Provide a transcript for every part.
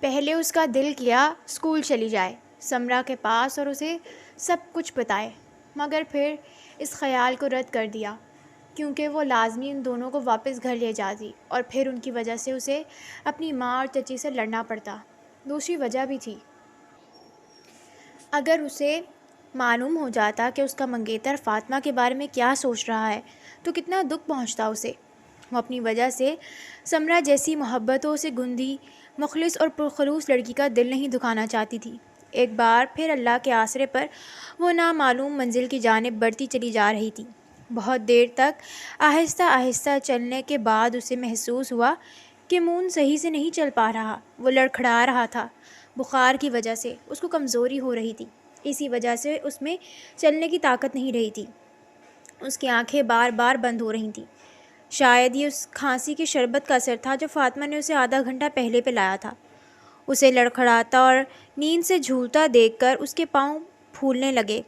پہلے اس کا دل کیا اسکول چلی جائے سمرا کے پاس اور اسے سب کچھ بتائے، مگر پھر اس خیال کو رد کر دیا کیونکہ وہ لازمی ان دونوں کو واپس گھر لے جاتی اور پھر ان کی وجہ سے اسے اپنی ماں اور چچی سے لڑنا پڑتا۔ دوسری وجہ بھی تھی، اگر اسے معلوم ہو جاتا کہ اس کا منگیتر فاطمہ کے بارے میں کیا سوچ رہا ہے تو کتنا دکھ پہنچتا اسے۔ وہ اپنی وجہ سے سمرا جیسی محبتوں سے گندھی مخلص اور پرخلوص لڑکی کا دل نہیں دکھانا چاہتی تھی۔ ایک بار پھر اللہ کے آسرے پر وہ نامعلوم منزل کی جانب بڑھتی چلی جا رہی تھی۔ بہت دیر تک آہستہ آہستہ چلنے کے بعد اسے محسوس ہوا کہ مون صحیح سے نہیں چل پا رہا، وہ لڑکھڑا رہا تھا۔ بخار کی وجہ سے اس کو کمزوری ہو رہی تھی، اسی وجہ سے اس میں چلنے کی طاقت نہیں رہی تھی۔ اس کی آنکھیں بار بار بند ہو رہی تھیں۔ شاید یہ اس کھانسی کے شربت کا اثر تھا جو فاطمہ نے اسے آدھا گھنٹہ پہلے پلایا تھا۔ اسے لڑکھڑاتا اور نیند سے جھولتا دیکھ کر اس کے پاؤں پھولنے لگے۔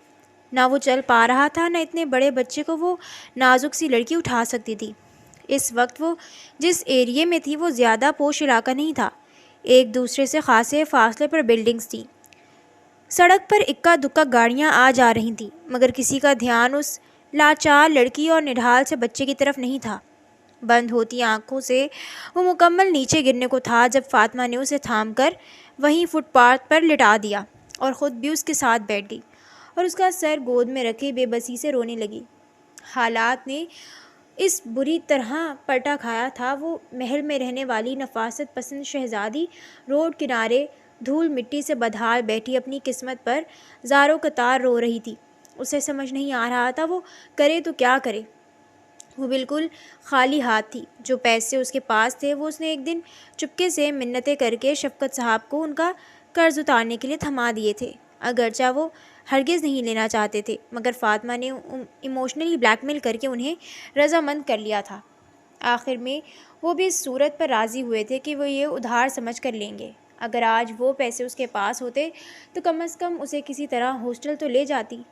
نہ وہ چل پا رہا تھا، نہ اتنے بڑے بچے کو وہ نازک سی لڑکی اٹھا سکتی تھی۔ اس وقت وہ جس ایریے میں تھی وہ زیادہ پوش علاقہ نہیں تھا، ایک دوسرے سے خاصے فاصلے پر بلڈنگز تھیں۔ سڑک پر اکا دکا گاڑیاں آ جا رہی تھیں، مگر کسی کا دھیان اس لاچار لڑکی اور نڈھال سے بچے کی طرف نہیں تھا۔ بند ہوتی آنکھوں سے وہ مکمل نیچے گرنے کو تھا جب فاطمہ نے اسے تھام کر وہیں فٹ پاتھ پر لٹا دیا اور خود بھی اس کے ساتھ بیٹھ گئی اور اس کا سر گود میں رکھے بے بسی سے رونے لگی۔ حالات نے اس بری طرح پلٹا کھایا تھا، وہ محل میں رہنے والی نفاست پسند شہزادی روڈ کنارے دھول مٹی سے بدحال بیٹھی اپنی قسمت پر زاروں قطار رو رہی تھی۔ اسے سمجھ نہیں آ رہا تھا وہ کرے تو کیا کرے۔ وہ بالکل خالی ہاتھ تھی۔ جو پیسے اس کے پاس تھے وہ اس نے ایک دن چپکے سے منتیں کر کے شفقت صاحب کو ان کا قرض اتارنے کے لیے تھما دیے تھے، اگرچہ وہ ہرگز نہیں لینا چاہتے تھے، مگر فاطمہ نے ایموشنلی بلیک میل کر کے انہیں رضامند کر لیا تھا۔ آخر میں وہ بھی اس صورت پر راضی ہوئے تھے کہ وہ یہ ادھار سمجھ کر لیں گے۔ اگر آج وہ پیسے اس کے پاس ہوتے تو کم از کم اسے کسی طرح ہاسٹل تو لے جاتی،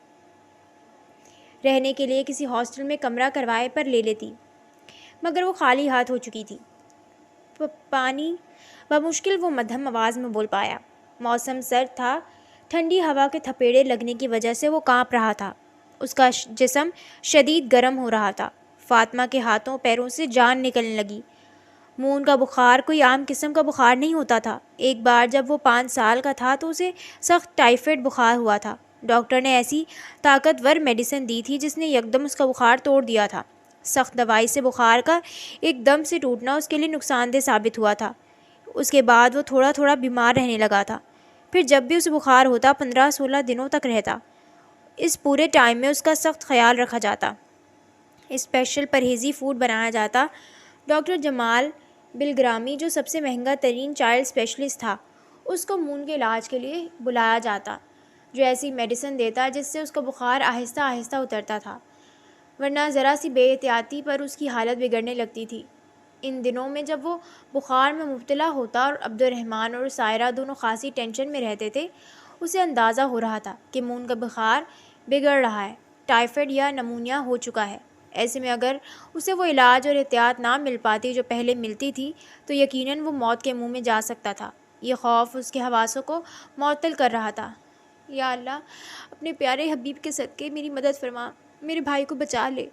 رہنے کے لیے کسی ہاسٹل میں کمرہ کرائے پر لے لیتی، مگر وہ خالی ہاتھ ہو چکی تھی۔ پانی بمشکل وہ مدھم آواز میں بول پایا۔ موسم سرد تھا، ٹھنڈی ہوا کے تھپیڑے لگنے کی وجہ سے وہ کانپ رہا تھا، اس کا جسم شدید گرم ہو رہا تھا۔ فاطمہ کے ہاتھوں پیروں سے جان نکلنے لگی۔ مون کا بخار کوئی عام قسم کا بخار نہیں ہوتا تھا۔ ایک بار جب وہ 5 سال کا تھا تو اسے سخت ٹائیفائڈ بخار ہوا تھا۔ ڈاکٹر نے ایسی طاقتور میڈیسن دی تھی جس نے یکدم اس کا بخار توڑ دیا تھا۔ سخت دوائی سے بخار کا ایک دم سے ٹوٹنا اس کے لیے نقصان دہ ثابت ہوا تھا۔ اس کے بعد وہ تھوڑا تھوڑا بیمار رہنے لگا تھا، پھر جب بھی اسے بخار ہوتا 15-16 دنوں تک رہتا۔ اس پورے ٹائم میں اس کا سخت خیال رکھا جاتا، اسپیشل پرہیزی فوڈ بنایا جاتا۔ ڈاکٹر جمال بلگرامی جو سب سے مہنگا ترین چائلڈ اسپیشلسٹ تھا، اس کو مون کے علاج کے لیے بلایا جاتا، جو ایسی میڈیسن دیتا جس سے اس کا بخار آہستہ آہستہ اترتا تھا، ورنہ ذرا سی بے احتیاطی پر اس کی حالت بگڑنے لگتی تھی۔ ان دنوں میں جب وہ بخار میں مبتلا ہوتا اور عبد الرحمن اور سائرہ دونوں خاصی ٹینشن میں رہتے تھے، اسے اندازہ ہو رہا تھا کہ مون کا بخار بگڑ رہا ہے، ٹائیفائڈ یا نمونیا ہو چکا ہے۔ ایسے میں اگر اسے وہ علاج اور احتیاط نہ مل پاتی جو پہلے ملتی تھی تو یقیناً وہ موت کے منہ میں جا سکتا تھا۔ یہ خوف اس کے حواسوں کو معطل کر رہا تھا۔ یا اللہ، اپنے پیارے حبیب کے صدقے میری مدد فرما، میرے بھائی کو بچا لے۔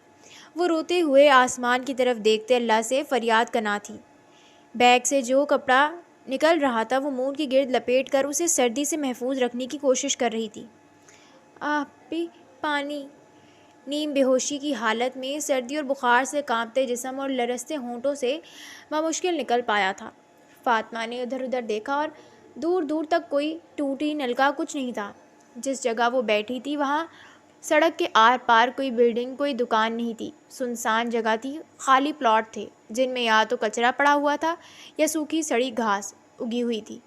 وہ روتے ہوئے آسمان کی طرف دیکھتے اللہ سے فریاد کرنا تھی۔ بیگ سے جو کپڑا نکل رہا تھا وہ مون کے گرد لپیٹ کر اسے سردی سے محفوظ رکھنے کی کوشش کر رہی تھی۔ بھی پانی۔ نیم بے ہوشی کی حالت میں سردی اور بخار سے کانپتے جسم اور لرزتے ہونٹوں سے بمشکل نکل پایا تھا۔ فاطمہ نے ادھر ادھر دیکھا اور دور دور تک کوئی ٹوٹی نلکا کچھ نہیں تھا۔ جس جگہ وہ بیٹھی تھی وہاں سڑک کے آر پار کوئی بلڈنگ، کوئی دکان نہیں تھی۔ سنسان جگہ تھی، خالی پلاٹ تھے جن میں یا تو کچرا پڑا ہوا تھا یا سوکھی سڑی گھاس اگی ہوئی تھی۔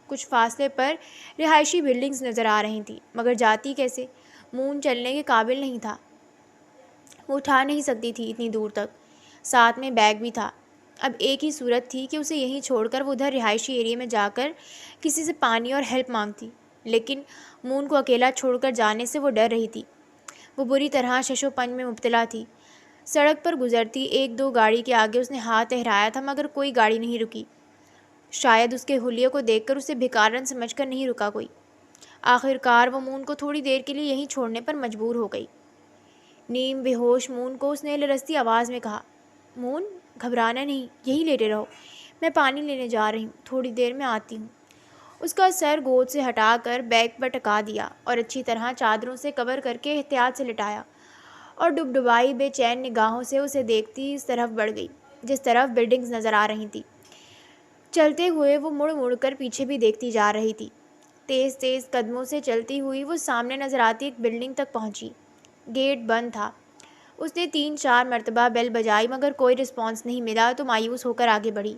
کچھ فاصلے پر رہائشی بلڈنگز نظر آ رہی تھیں، مگر جاتی کیسے؟ مون چلنے کے قابل نہیں تھا، وہ اٹھا نہیں سکتی تھی اتنی دور تک۔ ساتھ میں بیگ بھی تھا۔ اب ایک ہی صورت تھی کہ اسے یہیں چھوڑ کر وہ ادھر رہائشی ایریے میں جا کر کسی سے پانی اور ہیلپ مانگتی، لیکن مون کو اکیلا چھوڑ کر جانے سے وہ ڈر رہی تھی۔ وہ بری طرح شش و پنج میں مبتلا تھی۔ سڑک پر گزرتی 1-2 گاڑی کے آگے اس نے ہاتھ ٹھہرایا تھا، مگر کوئی گاڑی نہیں رکی۔ شاید اس کے حلیے کو دیکھ کر اسے بھکارن سمجھ کر نہیں رکا کوئی۔ آخر کار وہ مون کو تھوڑی دیر کے لیے یہیں چھوڑنے پر مجبور ہو گئی۔ نیم بے ہوش مون کو اس نے لرزتی آواز میں کہا، مون، گھبرانا نہیں، یہی لیٹے رہو، میں پانی لینے جا رہی ہوں، تھوڑی دیر میں آتی ہوں۔ اس کا سر گود سے ہٹا کر بیگ پر ٹکا دیا اور اچھی طرح چادروں سے کور کر کے احتیاط سے لٹایا، اور ڈبڈبائی بے چین نگاہوں سے اسے دیکھتی اس طرف بڑھ گئی جس طرف بلڈنگز نظر آ رہی تھیں۔ چلتے ہوئے وہ مڑ مڑ کر پیچھے بھی دیکھتی جا رہی تھی۔ تیز تیز قدموں سے چلتی ہوئی وہ سامنے نظر آتی ایک بلڈنگ تک پہنچی۔ گیٹ بند تھا۔ اس نے 3-4 مرتبہ بیل بجائی مگر کوئی رسپانس نہیں ملا تو مایوس ہو کر آگے بڑھی۔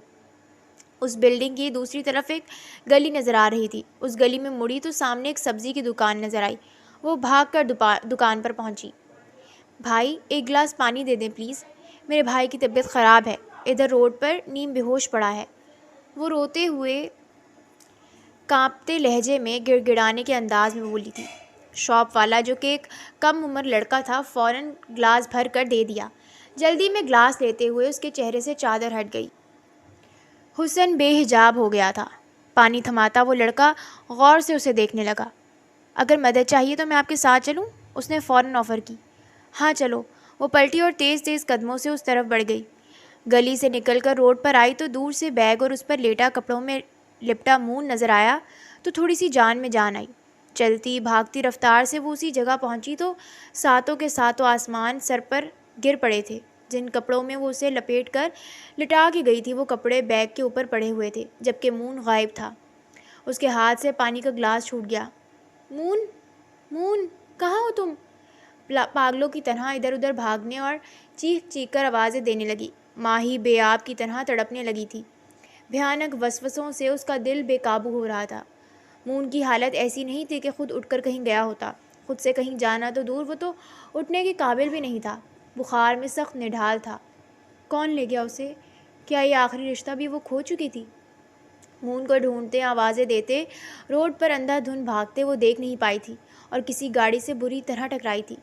اس بلڈنگ کی دوسری طرف ایک گلی نظر آ رہی تھی۔ اس گلی میں مڑی تو سامنے ایک سبزی کی دکان نظر آئی۔ وہ بھاگ کر دکان پر پہنچی۔ بھائی، ایک گلاس پانی دے دیں پلیز، میرے بھائی کی طبیعت خراب ہے، ادھر روڈ پر نیم بے ہوش پڑا ہے، وہ روتے ہوئے کانپتے لہجے میں گڑ گڑانے کے انداز میں بولی تھی۔ شاپ والا جو کہ ایک کم عمر لڑکا تھا فوراً گلاس بھر کر دے دیا۔ جلدی میں گلاس لیتے ہوئے اس کے چہرے سے چادر ہٹ گئی۔ حسن بے حجاب ہو گیا تھا۔ پانی تھماتا وہ لڑکا غور سے اسے دیکھنے لگا۔ اگر مدد چاہیے تو میں آپ کے ساتھ چلوں؟ اس نے فوراً آفر کی۔ ہاں چلو۔ وہ پلٹی اور تیز تیز قدموں سے اس طرف بڑھ گئی۔ گلی سے نکل کر روڈ پر آئی تو دور سے بیگ اور اس پر لیٹا کپڑوں میں لپٹا مون نظر آیا تو تھوڑی سی جان میں جان آئی۔ چلتی بھاگتی رفتار سے وہ اسی جگہ پہنچی تو ساتوں کے ساتوں آسمان سر پر گر پڑے تھے۔ جن کپڑوں میں وہ اسے لپیٹ کر لٹا کے گئی تھی وہ کپڑے بیگ کے اوپر پڑے ہوئے تھے جبکہ مون غائب تھا۔ اس کے ہاتھ سے پانی کا گلاس چھوٹ گیا۔ مون، مون، کہاں ہو تم؟ پاگلوں کی طرح ادھر ادھر بھاگنے اور چیخ چیخ کر آوازیں دینے لگی۔ ماہی بے آب کی طرح تڑپنے لگی تھی۔ بھیانک وسوسوں سے اس کا دل بے قابو ہو رہا تھا۔ مون کی حالت ایسی نہیں تھی کہ خود اٹھ کر کہیں گیا ہوتا۔ خود سے کہیں جانا تو دور، وہ تو اٹھنے کے قابل بھی نہیں تھا۔ بخار میں سخت نڈھال تھا۔ کون لے گیا اسے؟ کیا یہ آخری رشتہ بھی وہ کھو چکی تھی؟ مون کو ڈھونڈتے، آوازیں دیتے، روڈ پر اندھا دھند بھاگتے وہ دیکھ نہیں پائی تھی اور کسی گاڑی سے بری طرح ٹکرائی تھی۔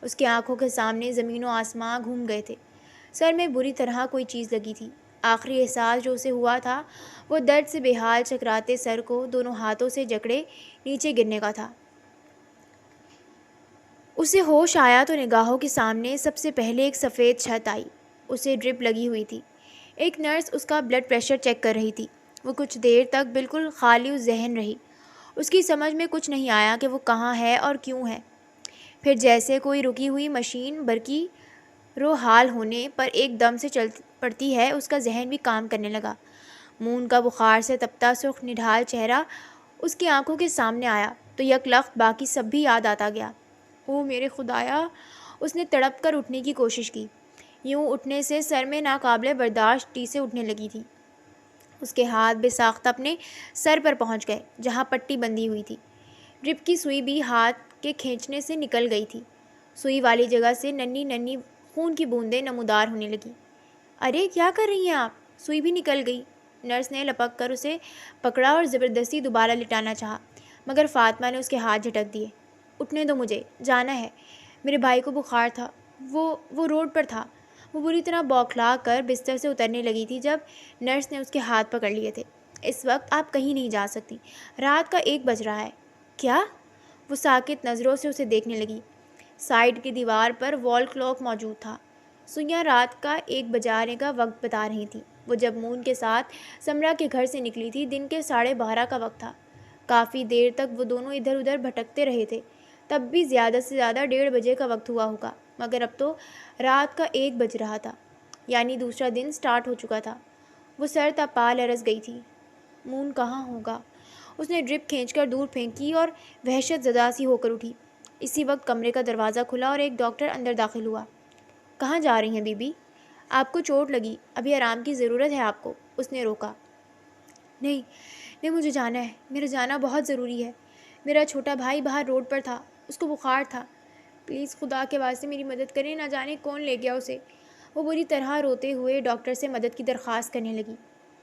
اس کی آنکھوں کے سامنے زمین و آسمان گھوم گئے تھے۔ سر میں بری طرح کوئی چیز لگی تھی۔ آخری احساس جو اسے ہوا تھا وہ درد سے بے حال چکراتے سر کو دونوں ہاتھوں سے جکڑے نیچے گرنے کا تھا۔ اسے ہوش آیا تو نگاہوں کے سامنے سب سے پہلے ایک سفید چھت آئی۔ اسے ڈرپ لگی ہوئی تھی۔ ایک نرس اس کا بلڈ پریشر چیک کر رہی تھی۔ وہ کچھ دیر تک بالکل خالی و ذہن رہی۔ اس کی سمجھ میں کچھ نہیں آیا کہ وہ کہاں ہے اور کیوں ہے۔ پھر جیسے کوئی رکی ہوئی مشین برقی رو حال ہونے پر ایک دم سے چل پڑتی ہے، اس کا ذہن بھی کام کرنے لگا۔ مون کا بخار سے تپتا سرخ نڈھال چہرہ اس کی آنکھوں کے سامنے آیا تو یک لخت باقی سب بھی یاد آتا گیا۔ او میرے خدایا! اس نے تڑپ کر اٹھنے کی کوشش کی۔ یوں اٹھنے سے سر میں ناقابل برداشت ٹیسیں اٹھنے لگی تھیں۔ اس کے ہاتھ بے ساختہ اپنے سر پر پہنچ گئے جہاں پٹی بندھی ہوئی تھی۔ ڈرپ کی سوئی بھی ہاتھ کے کھینچنے سے نکل گئی تھی۔ سوئی والی جگہ سے ننھی ننھی خون کی بوندیں نمودار ہونے لگیں۔ ارے کیا کر رہی ہیں آپ؟ سوئی بھی نکل گئی۔ نرس نے لپک کر اسے پکڑا اور زبردستی دوبارہ لٹانا چاہا مگر فاطمہ نے اس کے ہاتھ جھٹک دیے۔ اٹھنے دو، مجھے جانا ہے، میرے بھائی کو بخار تھا، وہ روڈ پر تھا۔ وہ بری طرح بوکھلا کر بستر سے اترنے لگی تھی جب نرس نے اس کے ہاتھ پکڑ لیے تھے۔ اس وقت آپ کہیں نہیں جا سکتی، رات کا 1 بج رہا ہے۔ کیا؟ وہ ساکت نظروں سے اسے دیکھنے لگی۔ سائڈ کی دیوار پر وال کلاک موجود تھا۔ سوئیاں رات کا 1 بجانے کا وقت بتا رہی تھیں۔ وہ جب مون کے ساتھ سمرا کے گھر سے نکلی تھی دن کے 12:30 کا وقت تھا۔ کافی دیر تک وہ دونوں ادھر ادھر بھٹکتے رہے تھے۔ تب بھی زیادہ سے زیادہ 1:30 بجے کا وقت ہوا ہوگا مگر اب تو رات کا 1 بج رہا تھا، یعنی دوسرا دن سٹارٹ ہو چکا تھا۔ وہ سر تا پا لرز گئی تھی۔ مون کہاں ہوگا؟ اس نے ڈرپ کھینچ کر دور پھینکی اور وحشت زدہ سی ہو کر اٹھی۔ اسی وقت کمرے کا دروازہ کھلا اور ایک ڈاکٹر اندر داخل ہوا۔ کہاں جا رہی ہیں بی بی؟ آپ کو چوٹ لگی، ابھی آرام کی ضرورت ہے آپ کو، اس نے روکا۔ نہیں نہیں، مجھے جانا ہے، میرا جانا بہت ضروری ہے۔ میرا چھوٹا بھائی باہر روڈ پر تھا، اس کو بخار تھا، پلیز خدا کے واسطے میری مدد کریں، نہ جانے کون لے گیا اسے۔ وہ بری طرح روتے ہوئے ڈاکٹر سے مدد کی درخواست کرنے لگی۔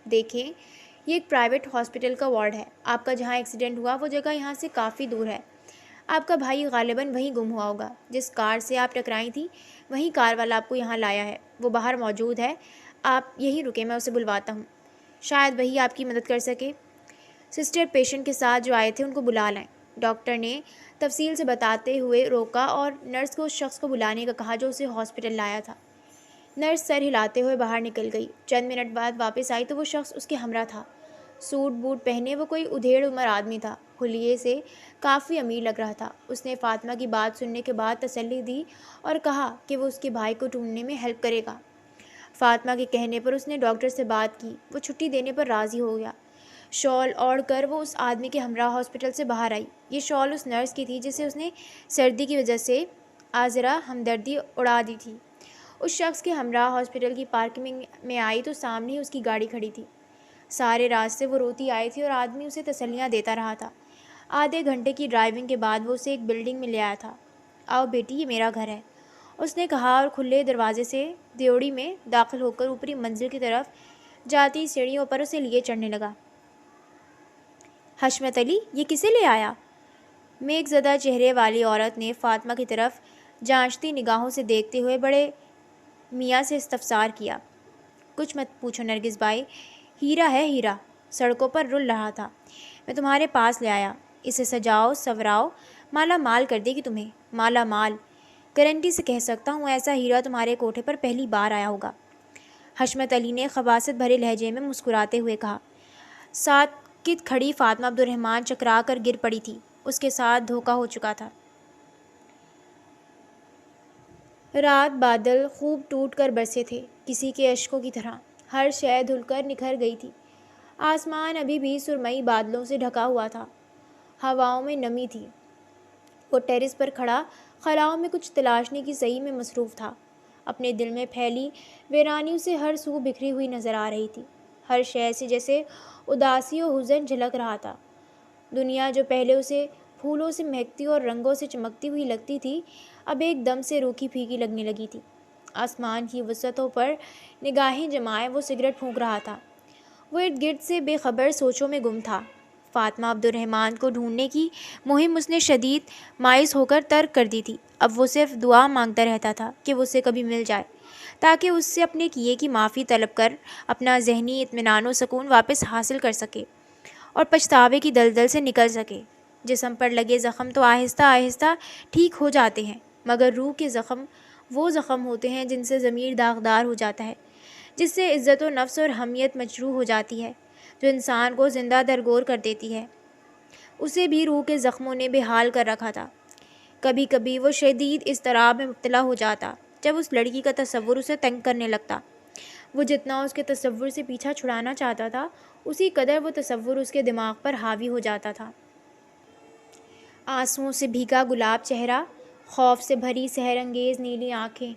دیکھیں، یہ ایک پرائیویٹ ہاسپٹل کا وارڈ ہے، آپ کا جہاں ایکسیڈنٹ ہوا وہ جگہ یہاں سے کافی دور ہے۔ آپ کا بھائی غالباً وہیں گم ہوا ہوگا، جس کار سے آپ ٹکرائی تھی وہیں کار والا آپ کو یہاں لایا ہے، وہ باہر موجود ہے، آپ یہیں رکیں، میں اسے بلواتا ہوں۔ شاید وہی آپ کی مدد کر سکے۔ سسٹر پیشنٹ کے ساتھ جو آئے تھے ان کو بلا لائیں۔ ڈاکٹر نے تفصیل سے بتاتے ہوئے روکا اور نرس کو اس شخص کو بلانے کا کہا جو اسے ہاسپٹل لایا تھا۔ نرس سر ہلاتے ہوئے باہر نکل گئی۔ چند منٹ بعد واپس آئی تو وہ شخص اس کے ہمراہ تھا۔ سوٹ بوٹ پہنے وہ کوئی ادھیڑ عمر آدمی تھا، حلیے سے کافی امیر لگ رہا تھا۔ اس نے فاطمہ کی بات سننے کے بعد تسلی دی اور کہا کہ وہ اس کے بھائی کو ڈھونڈنے میں ہیلپ کرے گا۔ فاطمہ کے کہنے پر اس نے ڈاکٹر سے بات کی، وہ چھٹی دینے پر راضی ہو گیا۔ شال اوڑھ کر وہ اس آدمی کے ہمراہ ہاسپٹل سے باہر آئی۔ یہ شال اس نرس کی تھی جسے اس نے سردی کی وجہ سے آزرا ہمدردی اڑا دی تھی۔ اس شخص کے ہمراہ ہاسپٹل کی پارکنگ میں آئی تو سامنے ہی اس کی گاڑی کھڑی تھی۔ سارے راستے وہ روتی آئی تھی اور آدمی اسے تسلیاں دیتا رہا تھا۔ آدھے گھنٹے کی ڈرائیونگ کے بعد وہ اسے ایک بلڈنگ میں لے آیا تھا۔ آؤ بیٹی، یہ میرا گھر ہے، اس نے کہا اور کھلے دروازے سے دیوڑی میں داخل ہو کر اوپری منزل کی طرف جاتی سیڑھیوں پر اسے لیے چڑھنے لگا۔ حشمت علی، یہ کسے لے آیا؟ میغ زدہ چہرے والی عورت نے فاطمہ کی طرف جانچتی نگاہوں سے دیکھتے ہوئے بڑے میاں سے استفسار کیا۔ کچھ مت پوچھو نرگس بھائی، ہیرا ہے ہیرا، سڑکوں پر رل رہا تھا، میں تمہارے پاس لے آیا۔ اسے سجاؤ سوراؤ، مالا مال کر دے گی تمہیں، مالا مال۔ گارنٹی سے کہہ سکتا ہوں ایسا ہیرا تمہارے کوٹھے پر پہلی بار آیا ہوگا، حشمت علی نے خباثت بھرے لہجے میں مسکراتے ہوئے کہا۔ ساکت کھڑی فاطمہ عبد الرحمن چکرا کر گر پڑی تھی، اس کے ساتھ دھوکا ہو چکا تھا۔ رات بادل خوب ٹوٹ کر برسے تھے، کسی کے اشکوں کی طرح، ہر شے دھل کر نکھر گئی تھی۔ آسمان ابھی بھی سرمئی بادلوں سے ڈھکا ہوا تھا، ہواؤں میں نمی تھی۔ وہ ٹیرس پر کھڑا خلاؤں میں کچھ تلاشنے کی سعی میں مصروف تھا۔ اپنے دل میں پھیلی ویرانی اسے ہر سو بکھری ہوئی نظر آ رہی تھی، ہر شے سے جیسے اداسی و حزن جھلک رہا تھا۔ دنیا جو پہلے اسے پھولوں سے مہکتی اور رنگوں سے چمکتی ہوئی لگتی تھی، اب ایک دم سے روکھی پھیکی لگنے لگی تھی۔ آسمان کی وسعتوں پر نگاہیں جمائے وہ سگریٹ پھونک رہا تھا۔ وہ ارد گرد سے بے خبر سوچوں میں گم تھا۔ فاطمہ عبد الرحمن کو ڈھونڈنے کی مہم اس نے شدید مایوس ہو کر ترک کر دی تھی۔ اب وہ صرف دعا مانگتا رہتا تھا کہ وہ اسے کبھی مل جائے، تاکہ اس سے اپنے کیے کی معافی طلب کر اپنا ذہنی اطمینان و سکون واپس حاصل کر سکے اور پچھتاوے کی دلدل سے نکل سکے۔ جسم پر لگے زخم تو آہستہ آہستہ ٹھیک ہو جاتے ہیں، مگر روح کے زخم وہ زخم ہوتے ہیں جن سے ضمیر داغدار ہو جاتا ہے، جس سے عزت و نفس اور حمیت مجروح ہو جاتی ہے، جو انسان کو زندہ درگور کر دیتی ہے۔ اسے بھی روح کے زخموں نے بے حال کر رکھا تھا۔ کبھی کبھی وہ شدید اضطراب میں مبتلا ہو جاتا جب اس لڑکی کا تصور اسے تنگ کرنے لگتا۔ وہ جتنا اس کے تصور سے پیچھا چھڑانا چاہتا تھا، اسی قدر وہ تصور اس کے دماغ پر حاوی ہو جاتا تھا۔ آنسوؤں سے بھیگا گلاب چہرہ، خوف سے بھری سحر انگیز نیلی آنکھیں،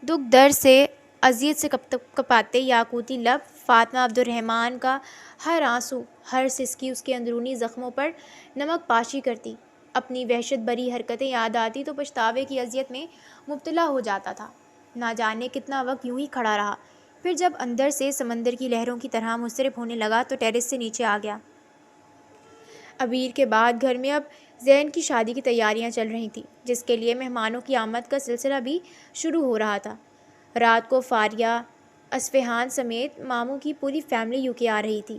دکھ درد سے اذیت سے کپاتے یاقوتی لب، فاطمہ عبد الرحمن کا ہر آنسو، ہر سسکی اس کے اندرونی زخموں پر نمک پاشی کرتی۔ اپنی وحشت بھری حرکتیں یاد آتی تو پچھتاوے کی اذیت میں مبتلا ہو جاتا تھا۔ نہ جانے کتنا وقت یوں ہی کھڑا رہا، پھر جب اندر سے سمندر کی لہروں کی طرح مضطرب ہونے لگا تو ٹیرس سے نیچے آ گیا۔ عبیر کے بعد گھر میں اب زین کی شادی کی تیاریاں چل رہی تھیں، جس کے لیے مہمانوں کی آمد کا سلسلہ بھی شروع ہو رہا تھا۔ رات کو فاریہ اصفہان سمیت ماموں کی پوری فیملی یو کے آ رہی تھی۔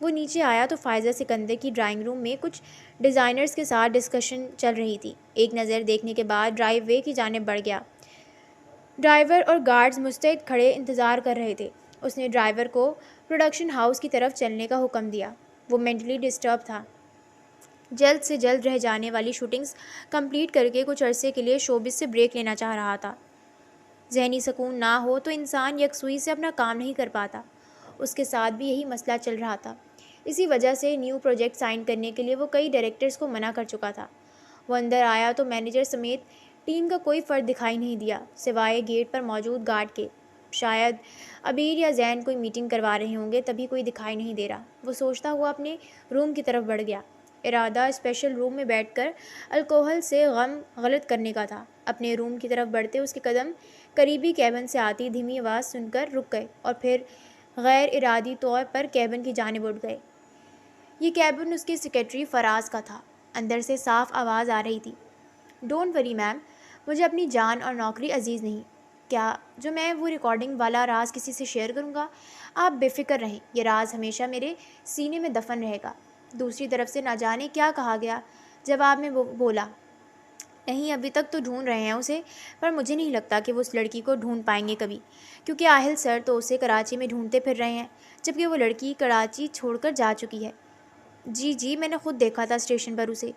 وہ نیچے آیا تو فائزہ سکندر کی ڈرائنگ روم میں کچھ ڈیزائنرز کے ساتھ ڈسکشن چل رہی تھی۔ ایک نظر دیکھنے کے بعد ڈرائیو وے کی جانب بڑھ گیا۔ ڈرائیور اور گارڈز مستعد کھڑے انتظار کر رہے تھے۔ اس نے ڈرائیور کو پروڈکشن ہاؤس کی طرف چلنے کا حکم دیا۔ وہ مینٹلی ڈسٹرب تھا، جلد سے جلد رہ جانے والی شوٹنگز کمپلیٹ کر کے کچھ عرصے کے لیے شوبز سے بریک لینا چاہ رہا تھا۔ ذہنی سکون نہ ہو تو انسان یکسوئی سے اپنا کام نہیں کر پاتا۔ اس کے ساتھ بھی یہی مسئلہ چل رہا تھا۔ اسی وجہ سے نیو پروجیکٹ سائن کرنے کے لیے وہ کئی ڈائریکٹرز کو منع کر چکا تھا۔ وہ اندر آیا تو مینیجر سمیت ٹیم کا کوئی فرد دکھائی نہیں دیا، سوائے گیٹ پر موجود گارڈ کے۔ شاید عبیر یا زین کوئی میٹنگ کروا رہے ہوں گے، تبھی کوئی دکھائی نہیں دے رہا۔ وہ سوچتا ہوا اپنے روم کی طرف بڑھ گیا۔ ارادہ اسپیشل روم میں بیٹھ کر الکوحل سے غم غلط کرنے کا تھا۔ اپنے روم کی طرف بڑھتے اس کے قدم قریبی کیبن سے آتی دھیمی آواز سن کر رک گئے اور پھر غیر ارادی طور پر کیبن کی جانب اٹھ گئے۔ یہ کیبن اس کے سیکریٹری فراز کا تھا۔ اندر سے صاف آواز آ رہی تھی، ڈونٹ وری میم، مجھے اپنی جان اور نوکری عزیز نہیں۔ کیا جو میں وہ ریکارڈنگ والا راز کسی سے شیئر کروں گا؟ آپ بے فکر رہیں، یہ راز ہمیشہ میرے سینے میں دفن رہے گا۔ دوسری طرف سے نہ جانے کیا کہا گیا۔ جواب میں وہ بولا، نہیں ابھی تک تو ڈھونڈ رہے ہیں اسے، پر مجھے نہیں لگتا کہ وہ اس لڑکی کو ڈھونڈ پائیں گے کبھی، کیونکہ آہل سر تو اسے کراچی میں ڈھونڈتے پھر رہے ہیں، جبکہ وہ لڑکی کراچی چھوڑ کر جا چکی ہے۔ جی میں نے خود دیکھا تھا اسٹیشن پر اسے۔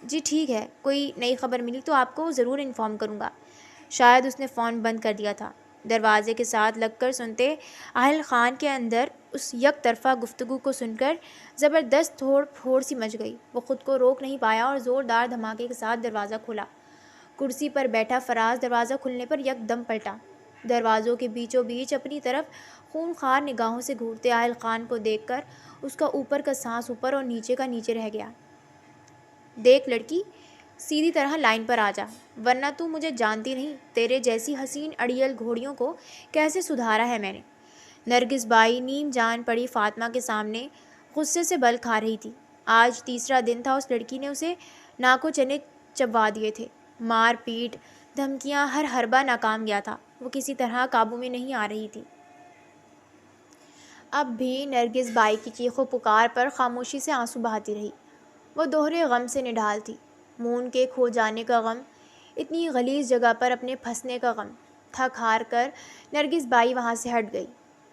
جی ٹھیک ہے، کوئی نئی خبر ملی تو آپ کو ضرور انفارم کروں گا۔ شاید اس نے فون بند کر دیا تھا۔ دروازے کے ساتھ لگ کر سنتے آہل خان کے اندر اس یک طرفہ گفتگو کو سن کر زبردست توڑ پھوڑ سی مچ گئی۔ وہ خود کو روک نہیں پایا اور زوردار دھماکے کے ساتھ دروازہ کھولا۔ کرسی پر بیٹھا فراز دروازہ کھلنے پر یک دم پلٹا۔ دروازوں کے بیچوں بیچ اپنی طرف خونخوار نگاہوں سے گھورتے آہل خان کو دیکھ کر اس کا اوپر کا سانس اوپر اور نیچے کا نیچے رہ گیا۔ دیکھ لڑکی، سیدھی طرح لائن پر آ جا، ورنہ تو مجھے جانتی نہیں، تیرے جیسی حسین اڑیل گھوڑیوں کو کیسے سدھارا ہے میں نے۔ نرگس بائی نیم جان پڑی فاطمہ کے سامنے غصے سے بل کھا رہی تھی۔ آج تیسرا دن تھا اس لڑکی نے اسے ناکو چنے چبوا دیے تھے۔ مار پیٹ، دھمکیاں، ہر حربہ ناکام گیا تھا۔ وہ کسی طرح قابو میں نہیں آ رہی تھی۔ اب بھی نرگس بائی کی چیخ و پکار پر خاموشی سے آنسو بہاتی رہی۔ وہ دوہرے غم سے نڈھال تھی، مون کے کھو جانے کا غم، اتنی غلیظ جگہ پر اپنے پھنسنے کا غم۔ تھک ہار کر نرگس بائی وہاں سے ہٹ گئی۔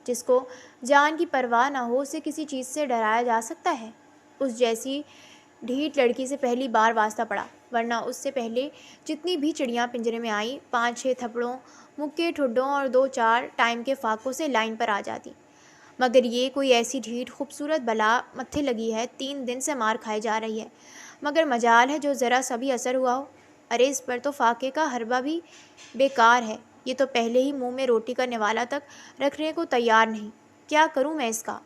جس کو جان کی پرواہ نہ ہو اسے کسی چیز سے ڈرایا جا سکتا ہے؟ اس جیسی ڈھیٹ لڑکی سے پہلی بار واسطہ پڑا، ورنہ اس سے پہلے جتنی بھی چڑیاں پنجرے میں آئیں 5-6 تھپڑوں، مکے ٹھڈوں اور 2-4 ٹائم کے فاقوں سے لائن پر آ جاتی، مگر یہ کوئی ایسی ڈھیٹ خوبصورت بلا متھے لگی ہے، 3 دن سے مار کھائے جا رہی ہے، مگر مجال ہے جو ذرا سا بھی اثر ہوا ہو۔ ارے اس پر تو فاقے کا حربہ بھی بیکار ہے، یہ تو پہلے ہی منہ میں روٹی کا نوالا تک رکھنے کو تیار نہیں۔ کیا کروں میں اس کا؟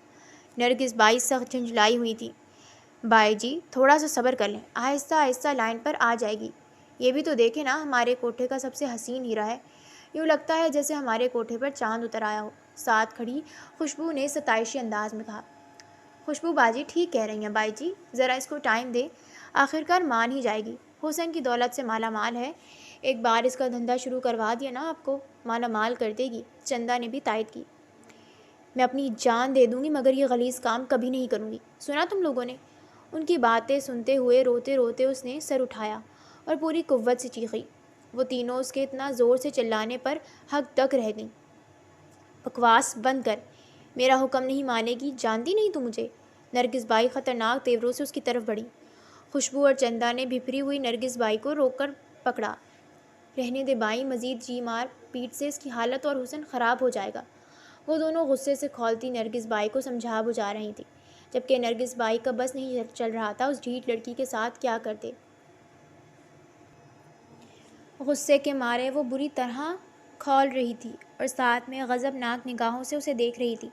نرگس بائی سخت جھنجھلائی ہوئی تھی۔ بائی جی تھوڑا سا صبر کر لیں، آہستہ آہستہ لائن پر آ جائے گی۔ یہ بھی تو دیکھیں نا، ہمارے کوٹھے کا سب سے حسین ہیرا ہے، یوں لگتا ہے جیسے ہمارے کوٹھے پر چاند اتر آیا ہو۔ ساتھ کھڑی خوشبو نے ستائشی انداز میں کہا۔ خوشبو باجی ٹھیک کہہ رہی ہیں بائی جی، ذرا اس کو ٹائم دیں، آخرکار مان ہی جائے گی۔ حسن کی دولت سے مالا مال ہے، ایک بار اس کا دھندا شروع کروا دیا نا آپ کو، مالا مال کر دے گی۔ چندا نے بھی تائید کی۔ میں اپنی جان دے دوں گی مگر یہ غلیظ کام کبھی نہیں کروں گی، سنا تم لوگوں نے؟ ان کی باتیں سنتے ہوئے روتے روتے اس نے سر اٹھایا اور پوری قوت سے چیخی۔ وہ تینوں اس کے اتنا زور سے چلانے پر ہک تک رہ گئیں۔ بکواس بند کر، میرا حکم نہیں مانے گی، جانتی نہیں تو مجھے؟ نرگس بائی خطرناک تیوروں سے اس کی طرف بڑھی۔ خوشبو اور چندا نے بھپری ہوئی نرگس بائی کو روک کر پکڑا۔ رہنے دے بائی، مزید جی مار پیٹ سے اس کی حالت اور حسن خراب ہو جائے گا۔ وہ دونوں غصے سے کھولتی نرگس بائی کو سمجھا بجھا رہی تھی، جبکہ نرگس بائی کا بس نہیں چل رہا تھا اس ڈھیٹ لڑکی کے ساتھ کیا کرتے۔ غصے کے مارے وہ بری طرح کھول رہی تھی اور ساتھ میں غضبناک نگاہوں سے اسے دیکھ رہی تھی،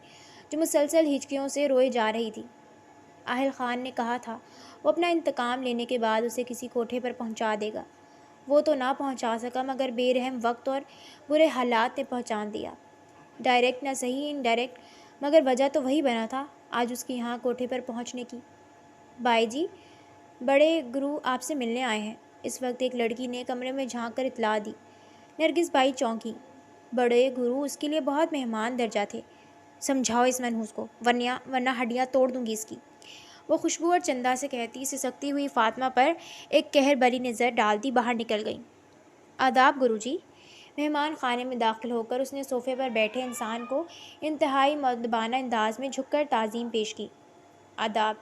جو مسلسل ہچکیوں سے روئے جا رہی تھی۔ آہل خان نے کہا تھا وہ اپنا انتقام لینے کے بعد اسے کسی کوٹھے پر پہنچا دے گا۔ وہ تو نہ پہنچا سکا مگر بے رحم وقت اور برے حالات نے پہنچان دیا۔ ڈائریکٹ نہ صحیح انڈائریکٹ، مگر وجہ تو وہی بنا تھا آج اس کی یہاں کوٹھے پر پہنچنے کی۔ بائی جی، بڑے گرو آپ سے ملنے آئے ہیں، اس وقت ایک لڑکی نے کمرے میں جھانک کر اطلاع دی۔ نرگس بائی چونکی۔ بڑے گرو اس کے لیے بہت مہمان درجہ تھے، سمجھاؤ اس منحوس کو، ورنہ ہڈیاں توڑ دوں گی اس کی۔ وہ خوشبو اور چندا سے کہتی سسکتی ہوئی فاطمہ پر ایک قہر بری نظر ڈالتی باہر نکل گئی۔ آداب گرو جی۔ مہمان خانے میں داخل ہو کر اس نے صوفے پر بیٹھے انسان کو انتہائی مؤدبانہ انداز میں جھک کر تعظیم پیش کی۔ آداب،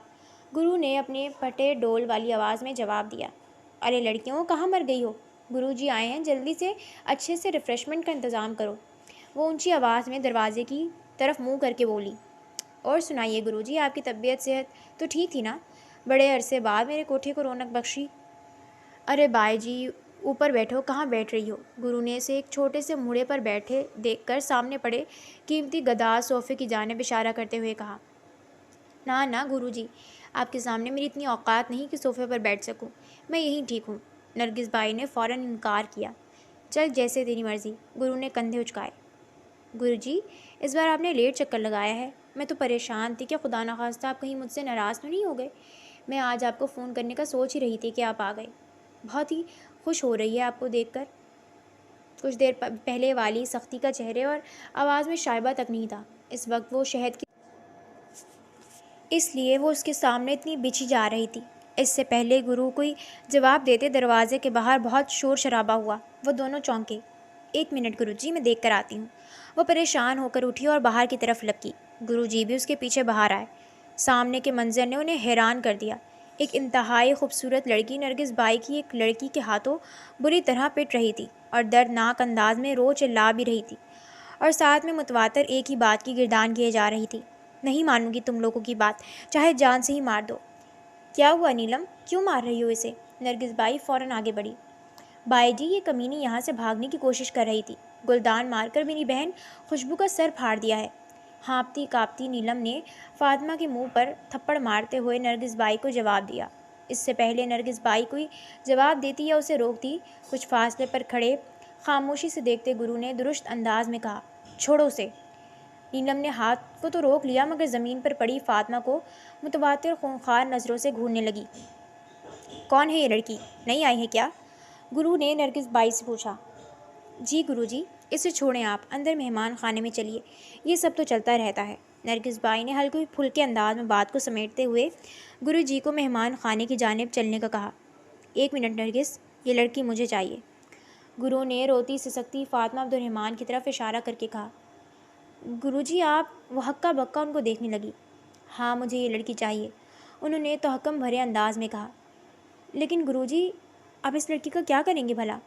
گرو نے اپنے پھٹے ڈول والی آواز میں جواب دیا۔ ارے لڑکیوں، کہاں مر گئی ہو؟ گرو جی آئے ہیں، جلدی سے اچھے سے ریفریشمنٹ کا انتظام کرو، وہ اونچی آواز میں دروازے کی طرف منہ کر کے بولی۔ اور سنائیے گرو جی، آپ کی طبیعت صحت تو ٹھیک تھی نا؟ بڑے عرصے بعد میرے کوٹھے کو رونق بخشی۔ ارے بائی جی اوپر بیٹھو، کہاں بیٹھ رہی ہو؟ گرو نے اسے ایک چھوٹے سے موڑے پر بیٹھے دیکھ کر سامنے پڑے قیمتی گداز صوفے کی جانب اشارہ کرتے ہوئے کہا۔ نہ گرو جی، آپ کے سامنے میری اتنی اوقات نہیں کہ صوفے پر بیٹھ سکوں، میں یہیں ٹھیک ہوں۔ نرگس بائی نے فوراً انکار کیا۔ چل جیسے تیری مرضی۔ گرو نے کندھے اچکائے۔ گرو جی، اس بار آپ نے لیٹ چکر لگایا ہے، میں تو پریشان تھی کہ خدا نخواستہ آپ کہیں مجھ سے ناراض تو نہیں ہو گئے۔ میں آج آپ کو فون کرنے کا سوچ ہی رہی تھی کہ آپ آ گئے۔ بہت ہی خوش ہو رہی ہے آپ کو دیکھ کر۔ کچھ دیر پہلے والی سختی کا چہرے اور آواز میں شائبہ تک نہیں تھا۔ اس وقت وہ شہد کی اس لیے وہ اس کے سامنے اتنی بچھی جا رہی تھی۔ اس سے پہلے گرو کوئی جواب دیتے دروازے کے باہر بہت شور شرابہ ہوا۔ وہ دونوں چونکے۔ 1 منٹ گرو جی، میں دیکھ کر آتی ہوں۔ وہ پریشان ہو کر اٹھی اور باہر کی طرف لپکی۔ گرو جی بھی اس کے پیچھے باہر آئے۔ سامنے کے منظر نے انہیں حیران کر دیا۔ ایک انتہائی خوبصورت لڑکی نرگس بائی کی ایک لڑکی کے ہاتھوں بری طرح پٹ رہی تھی اور دردناک انداز میں رو چلا بھی رہی تھی، اور ساتھ میں متواتر ایک ہی بات کی گردان کیے جا رہی تھی: نہیں مانوں گی تم لوگوں کی بات، چاہے جان سے ہی مار دو۔ کیا ہوا نیلم، کیوں مار رہی ہو اسے؟ نرگس بائی فوراً آگے بڑھی۔ بائی جی، یہ کمینی یہاں سے بھاگنے کی کوشش کر رہی تھی۔ گلدان مار کر میری بہن خوشبو کا سر پھاڑ دیا ہے۔ ہانپتی کانپتی نیلم نے فاطمہ کے منہ پر تھپڑ مارتے ہوئے نرگس بائی کو جواب دیا۔ اس سے پہلے نرگس بائی کوئی جواب دیتی یا اسے روکتی، کچھ فاصلے پر کھڑے خاموشی سے دیکھتے گرو نے درست انداز میں کہا: چھوڑو اسے۔ نیلم نے ہاتھ کو تو روک لیا، مگر زمین پر پڑی فاطمہ کو متواتر خونخوار نظروں سے گھورنے لگی۔ کون ہے یہ لڑکی؟ نہیں آئی ہے کیا؟ گرو نے نرگس بائی سے پوچھا۔ جی گرو جی، اسے چھوڑیں، آپ اندر مہمان خانے میں چلیے، یہ سب تو چلتا رہتا ہے۔ نرگس بائی نے ہلکے پھلکے انداز میں بات کو سمیٹتے ہوئے گرو جی کو مہمان خانے کی جانب چلنے کا کہا۔ 1 منٹ نرگس، یہ لڑکی مجھے چاہیے۔ گرو نے روتی سسکتی فاطمہ عبد الرحمن کی طرف اشارہ کر کے کہا۔ گرو جی، آپ؟ وہ ہکا بکا ان کو دیکھنے لگی۔ ہاں، مجھے یہ لڑکی چاہیے، انہوں نے تحکم بھرے انداز میں کہا۔ لیکن گرو جی، آپ اس لڑکی کا کیا کریں گے بھلا؟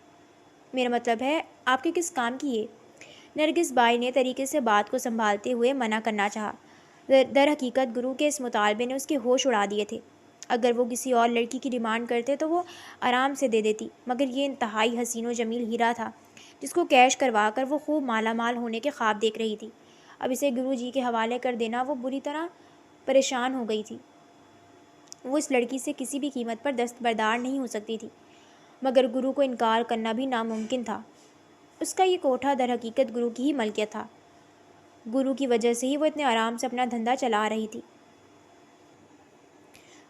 میرا مطلب ہے، آپ کے کس کام کی ہے؟ نرگس بائی نے طریقے سے بات کو سنبھالتے ہوئے منع کرنا چاہا۔ در حقیقت گرو کے اس مطالبے نے اس کے ہوش اڑا دیے تھے۔ اگر وہ کسی اور لڑکی کی ڈیمانڈ کرتے تو وہ آرام سے دے دیتی، مگر یہ انتہائی حسین و جمیل ہیرا تھا جس کو کیش کروا کر وہ خوب مالا مال ہونے کے خواب دیکھ رہی تھی۔ اب اسے گرو جی کے حوالے کر دینا، وہ بری طرح پریشان ہو گئی تھی۔ وہ اس لڑکی سے کسی بھی قیمت پر دستبردار نہیں ہو سکتی تھی، مگر گرو کو انکار کرنا بھی ناممکن تھا۔ اس کا یہ کوٹھا در حقیقت گرو کی ہی ملکیت تھا۔ گرو کی وجہ سے ہی وہ اتنے آرام سے اپنا دھندا چلا رہی تھی۔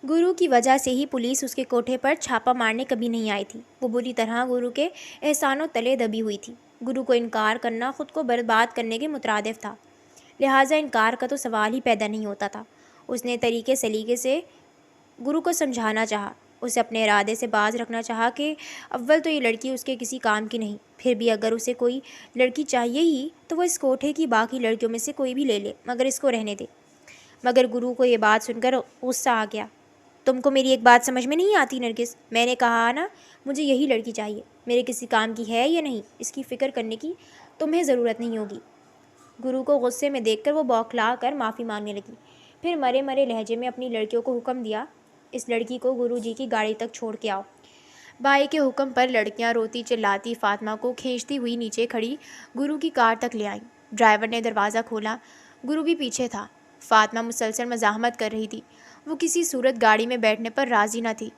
گرو کی وجہ سے ہی پولیس اس کے کوٹھے پر چھاپہ مارنے کبھی نہیں آئی تھی۔ وہ بری طرح گرو کے احسانوں تلے دبی ہوئی تھی۔ گرو کو انکار کرنا خود کو برباد کرنے کے مترادف تھا، لہٰذا انکار کا تو سوال ہی پیدا نہیں ہوتا تھا۔ اس نے طریقے سلیقے سے گرو کو سمجھانا چاہا، اسے اپنے ارادے سے باز رکھنا چاہا کہ اول تو یہ لڑکی اس کے کسی کام کی نہیں، پھر بھی اگر اسے کوئی لڑکی چاہیے ہی تو وہ اس کوٹھے کی باقی لڑکیوں میں سے کوئی بھی لے لے، مگر اس کو رہنے دے۔ مگر گرو کو یہ بات سن کر غصہ آ گیا۔ تم کو میری ایک بات سمجھ میں نہیں آتی نرگس؟ میں نے کہا نا، مجھے یہی لڑکی چاہیے، میرے کسی کام کی ہے یا نہیں، اس کی فکر کرنے کی تمہیں ضرورت نہیں ہوگی۔ گرو کو غصے میں دیکھ کر وہ بوکھلا کر معافی مانگنے لگی، پھر مرے مرے لہجے میں اپنی لڑکیوں کو حکم دیا: اس لڑکی کو گرو جی کی گاڑی تک چھوڑ کے آؤ۔ بائی کے حکم پر لڑکیاں روتی چلاتی فاطمہ کو کھینچتی ہوئی نیچے کھڑی گرو کی کار تک لے آئیں۔ ڈرائیور نے دروازہ کھولا، گرو بھی پیچھے تھا۔ فاطمہ مسلسل مزاحمت کر رہی تھی، وہ کسی صورت گاڑی میں بیٹھنے پر راضی نہ تھی۔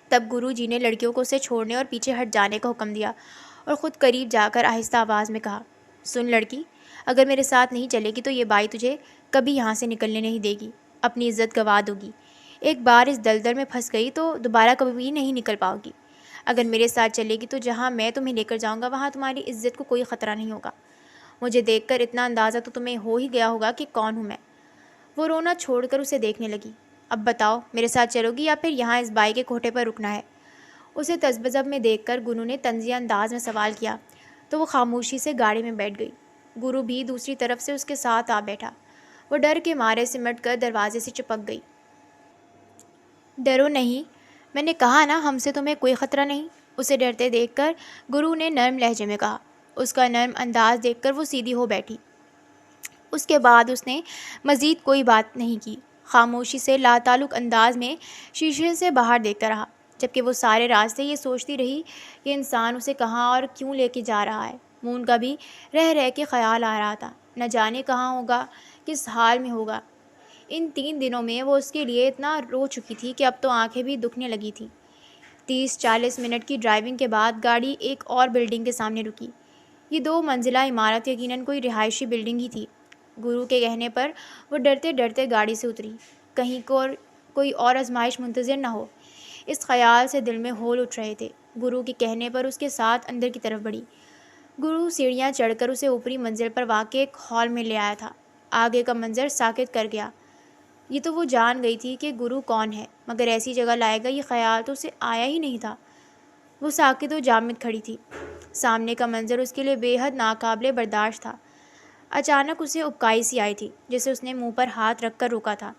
تب گرو جی نے لڑکیوں کو اسے چھوڑنے اور پیچھے ہٹ جانے کا حکم دیا اور خود قریب جا کر آہستہ آواز میں کہا: سن لڑکی، اگر میرے ساتھ نہیں چلے گی تو یہ بائی تجھے کبھی یہاں سے نکلنے نہیں دے گی، اپنی عزت گنوا دو گی۔ ایک بار اس دلدل میں پھنس گئی تو دوبارہ کبھی نہیں نکل پاؤ گی۔ اگر میرے ساتھ چلے گی تو جہاں میں تمہیں لے کر جاؤں گا وہاں تمہاری عزت کو کوئی خطرہ نہیں ہوگا۔ مجھے دیکھ کر اتنا اندازہ تو تمہیں ہو ہی گیا ہوگا کہ کون ہوں میں۔ وہ رونا چھوڑ کر اسے دیکھنے لگی۔ اب بتاؤ، میرے ساتھ چلو گی یا پھر یہاں اس بائی کے کوٹھے پر رکنا ہے؟ اسے تذبذب میں دیکھ کر گرو نے طنزیہ انداز میں سوال کیا تو وہ خاموشی سے گاڑی میں بیٹھ گئی۔ گرو بھی دوسری طرف سے اس کے ساتھ آ بیٹھا۔ وہ ڈر کے مارے سمٹ کر دروازے سے چپک گئی۔ ڈرو نہیں، میں نے کہا نا، ہم سے تمہیں کوئی خطرہ نہیں، اسے ڈرتے دیکھ کر گرو نے نرم لہجے میں کہا۔ اس کا نرم انداز دیکھ کر وہ سیدھی ہو بیٹھی۔ اس کے بعد اس نے مزید کوئی بات نہیں کی، خاموشی سے لاتعلق انداز میں شیشے سے باہر دیکھتا رہا، جبکہ وہ سارے راستے یہ سوچتی رہی کہ انسان اسے کہاں اور کیوں لے کے جا رہا ہے۔ مون کا بھی رہ رہ کے خیال آ رہا تھا، نہ جانے کہاں ہوگا، کس حال میں ہوگا۔ ان 3 دنوں میں وہ اس کے لیے اتنا رو چکی تھی کہ اب تو آنکھیں بھی دکھنے لگی تھیں۔ 30-40 منٹ کی ڈرائیونگ کے بعد گاڑی ایک اور بلڈنگ کے سامنے رکی۔ یہ 2 منزلہ عمارت یقیناً کوئی رہائشی بلڈنگ ہی تھی۔ گرو کے کہنے پر وہ ڈرتے ڈرتے گاڑی سے اتری، کہیں کوئی اور آزمائش منتظر نہ ہو، اس خیال سے دل میں ہول اٹھ رہے تھے۔ گرو کے کہنے پر اس کے ساتھ اندر کی طرف بڑھی۔ گرو سیڑھیاں چڑھ کر اسے اوپری منزل پر واقع ایک ہال میں لے آیا تھا۔ آگے کا منظر ساکت کر گیا۔ یہ تو وہ جان گئی تھی کہ گرو کون ہے، مگر ایسی جگہ لائے گا یہ خیال تو اسے آیا ہی نہیں تھا۔ وہ ساکت و جامد کھڑی تھی۔ سامنے کا منظر اس کے لیے بے حد ناقابل برداشت تھا۔ اچانک اسے ابکائی سی آئی تھی، جسے اس نے منہ پر ہاتھ رکھ کر روکا تھا۔